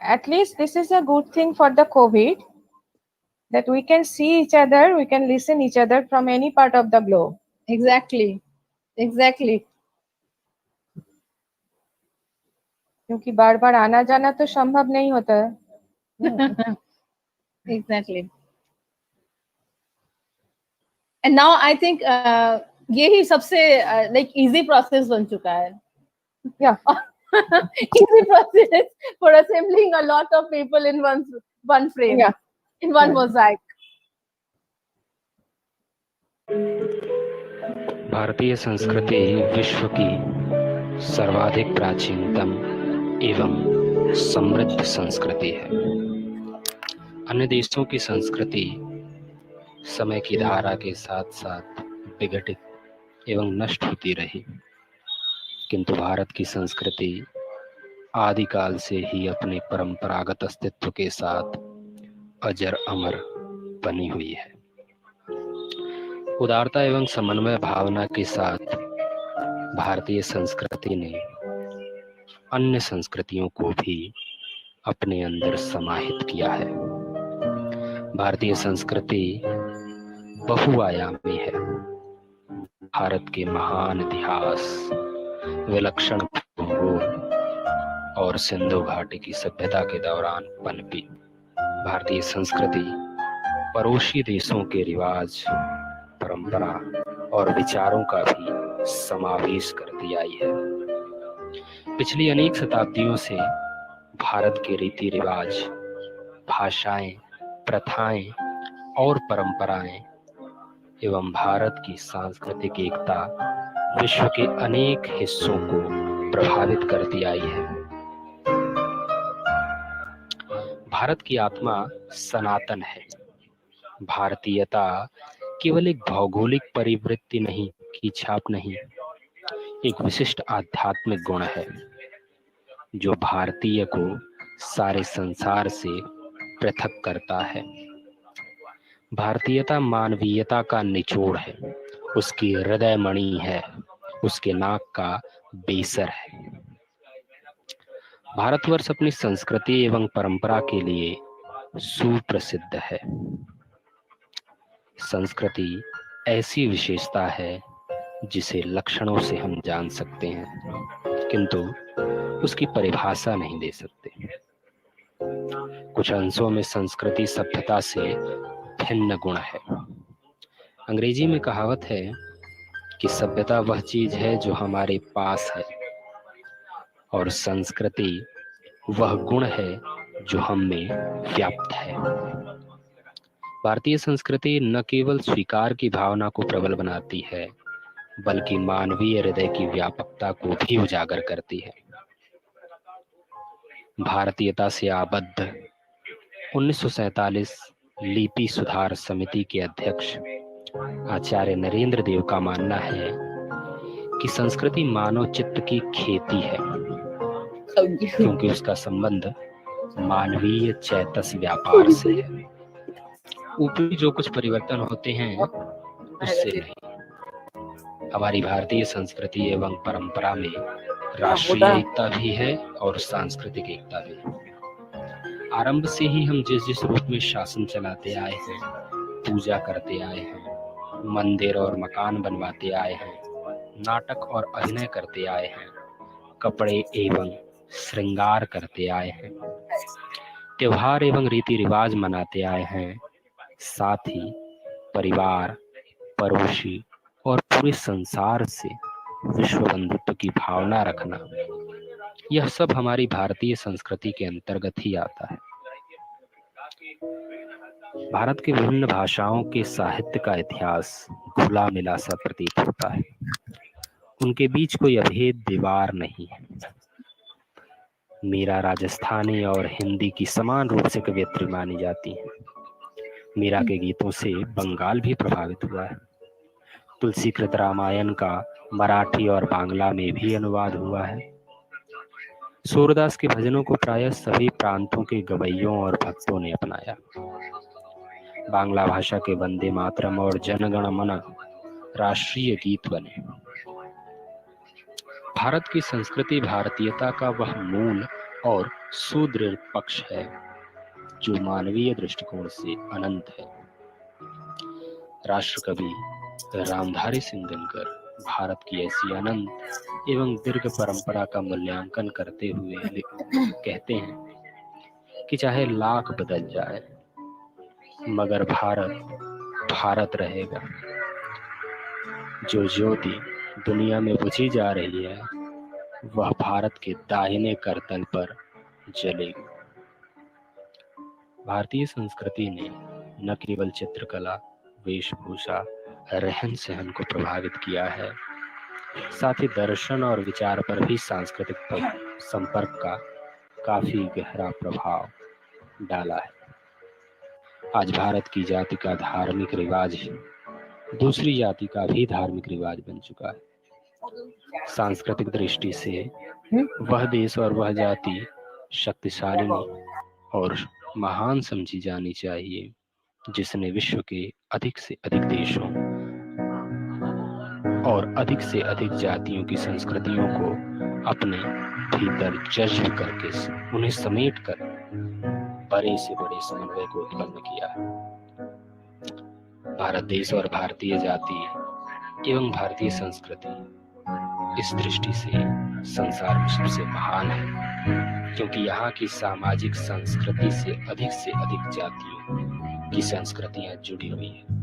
At least this is a good thing for the COVID, that we can see each other, we can listen each other from any part of the globe. Exactly. क्योंकि बार-बार आना जाना तो संभव नहीं होता है. Exactly. And now I think ये ही सबसे like easy process बन चुका है. Yeah. Easy process for assembling a lot of people in one frame. Yeah. In one mosaic. भारतीय संस्कृति विश्व की सर्वाधिक प्राचीनतम एवं समृद्ध संस्कृति है। अन्य देशों की संस्कृति समय की धारा के साथ साथ विघटित एवं नष्ट होती रही, किंतु भारत की संस्कृति आदिकाल से ही अपने परंपरागत अस्तित्व के साथ अजर अमर बनी हुई है। उदारता एवं समन्वय भावना के साथ भारतीय संस्कृति ने अन्य संस्कृतियों को भी अपने अंदर समाहित किया है। भारतीय संस्कृति बहुआयामी है। भारत के महान इतिहास, विलक्षण भूगोल और सिंधु घाटी की सभ्यता के दौरान पनपी भारतीय संस्कृति पड़ोसी देशों के रिवाज, परंपरा और विचारों का भी समावेश करती आई है। पिछली अनेक शताब्दियों से भारत के रीति रिवाज, भाषाएं, प्रथाएं और परंपराएं एवं भारत की सांस्कृतिक एकता विश्व के अनेक हिस्सों को प्रभावित करती आई है। भारत की आत्मा सनातन है। भारतीयता केवल एक भौगोलिक परिवृत्ति नहीं की छाप नहीं, एक विशिष्ट आध्यात्मिक गुण है जो भारतीय को सारे संसार से पृथक करता है। भारतीयता मानवीयता का निचोड़ है, उसकी हृदय मणि है, उसके नाक का बेसर है। भारतवर्ष अपनी संस्कृति एवं परंपरा के लिए सुप्रसिद्ध है। संस्कृति ऐसी विशेषता है जिसे लक्षणों से हम जान सकते हैं, किंतु उसकी परिभाषा नहीं दे सकते। कुछ अंशों में संस्कृति सभ्यता से भिन्न गुण है। अंग्रेजी में कहावत है कि सभ्यता वह चीज है जो हमारे पास है और संस्कृति वह गुण है जो हम में व्याप्त है। भारतीय संस्कृति न केवल स्वीकार की भावना को प्रबल बनाती है, बल्कि मानवीय हृदय की व्यापकता को भी उजागर करती है। भारतीयता से आबद्ध 1947 लिपि सुधार समिति के अध्यक्ष आचार्य नरेंद्र देव का मानना है कि संस्कृति मानव चित्त की खेती है, क्योंकि उसका संबंध मानवीय चैतस व्यापार से है। ऊपरी जो कुछ परिवर्तन होते हैं उससे नहीं। हमारी भारतीय संस्कृति एवं परंपरा में राष्ट्रीय एकता भी है और सांस्कृतिक एकता भी है। आरंभ से ही हम जिस जिस रूप में शासन चलाते आए हैं, पूजा करते आए हैं, मंदिर और मकान बनवाते आए हैं, नाटक और अभिनय करते आए हैं, कपड़े एवं श्रृंगार करते आए हैं, त्योहार एवं रीति रिवाज मनाते आए हैं, साथ ही परिवार, पड़ोसी और पूरे संसार से विश्व बंधुत्व की भावना रखना, यह सब हमारी भारतीय संस्कृति के अंतर्गत ही आता है। भारत के विभिन्न भाषाओं के साहित्य का इतिहास घुला मिला सा प्रतीत होता है। उनके बीच कोई अभेद दीवार नहीं है। मीरा राजस्थानी और हिंदी की समान रूप से कवियत्री मानी जाती है। मीरा के गीतों से बंगाल भी प्रभावित हुआ है। तुलसीकृत रामायण का मराठी और बांग्ला में भी अनुवाद हुआ है। सूरदास के भजनों को प्रायः सभी प्रांतों के गवैयों और भक्तों ने अपनाया। बांग्ला भाषा के वंदे मातरम और जनगण मन राष्ट्रीय गीत बने। भारत की संस्कृति भारतीयता का वह मूल और सुदृढ़ पक्ष है जो मानवीय दृष्टिकोण से अनंत है। राष्ट्रकवि रामधारी सिंह दिनकर भारत की ऐसी अनंत एवं दीर्घ परंपरा का मूल्यांकन करते हुए कहते हैं कि चाहे लाख बदल जाए मगर भारत भारत रहेगा। जो ज्योति दुनिया में बुझी जा रही है वह भारत के दाहिने करतल पर जलेगी। भारतीय संस्कृति ने न केवल चित्रकला, वेशभूषा, रहन सहन को प्रभावित किया है। साथ ही दर्शन और विचार पर भी सांस्कृतिक संपर्क का काफी गहरा प्रभाव डाला है। आज भारत की जाति का धार्मिक रिवाज दूसरी जाति का भी धार्मिक रिवाज बन चुका है। सांस्कृतिक दृष्टि से वह देश और वह जाति शक्तिशाली और महान समझी जानी चाहिए जिसने विश्व के अधिक से अधिक देशों और अधिक से अधिक जातियों की संस्कृतियों को अपने भीतर जज्ब करके उन्हें समेटकर बड़े से बड़े समन्वय को उत्पन्न किया है। भारत देश और भारतीय जाति एवं भारतीय संस्कृति इस दृष्टि से संसार में सबसे महान है, क्योंकि यहाँ की सामाजिक संस्कृति से अधिक जातियों की संस्कृतियां जुड़ी हुई हैं।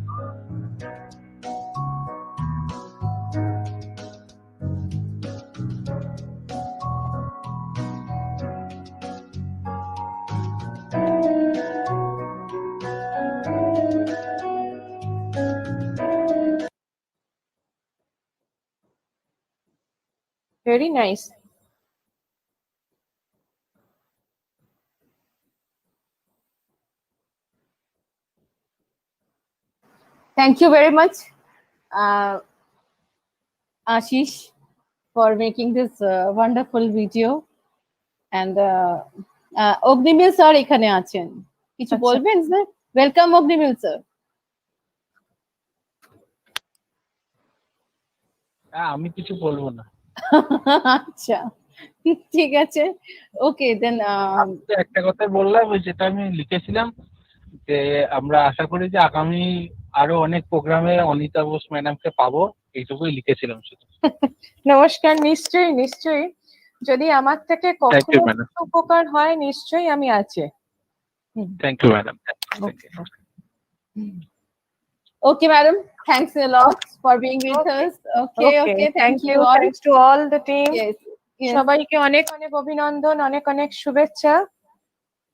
Very nice. Thank you very much, Ashish, for making this wonderful video. And Ognimil sir এখানে আছেন, কিছু বলবেন স্যার? Welcome অগ্নিমিল sir. আমি কিছু বলবো না। আচ্ছা, ঠিক আছে, ওকে দেন। একটা কথা বললাম, যেটা আমি লিখেছিলাম যে আমরা আশা করি যে আগামী আরো অনেক প্রোগ্রামে অনিতা বোস ম্যাডামকে পাবো, এইটুকুই লিখেছিলাম শুধু। নমস্কার, নিশ্চয়ই নিশ্চয়ই, যদি আমার থেকে কখনো উপকার হয় নিশ্চয়ই আমি আছি। Thank you madam. Okay, madam. Thanks a lot for being with us. Okay. Thank you all. Thanks to all the team. Yes. সবাইকে অনেক অনেক অভিনন্দন, অনেক অনেক শুভেচ্ছা,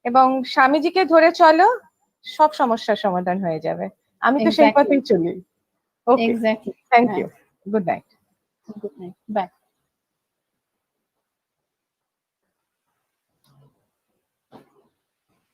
এবং স্বামীজিকে ধরে চলো, সব সমস্যার সমাধান হয়ে যাবে। আমি তো সেই পথেই চলি। Okay. Exactly. Thank you. Good night. Good night. Bye.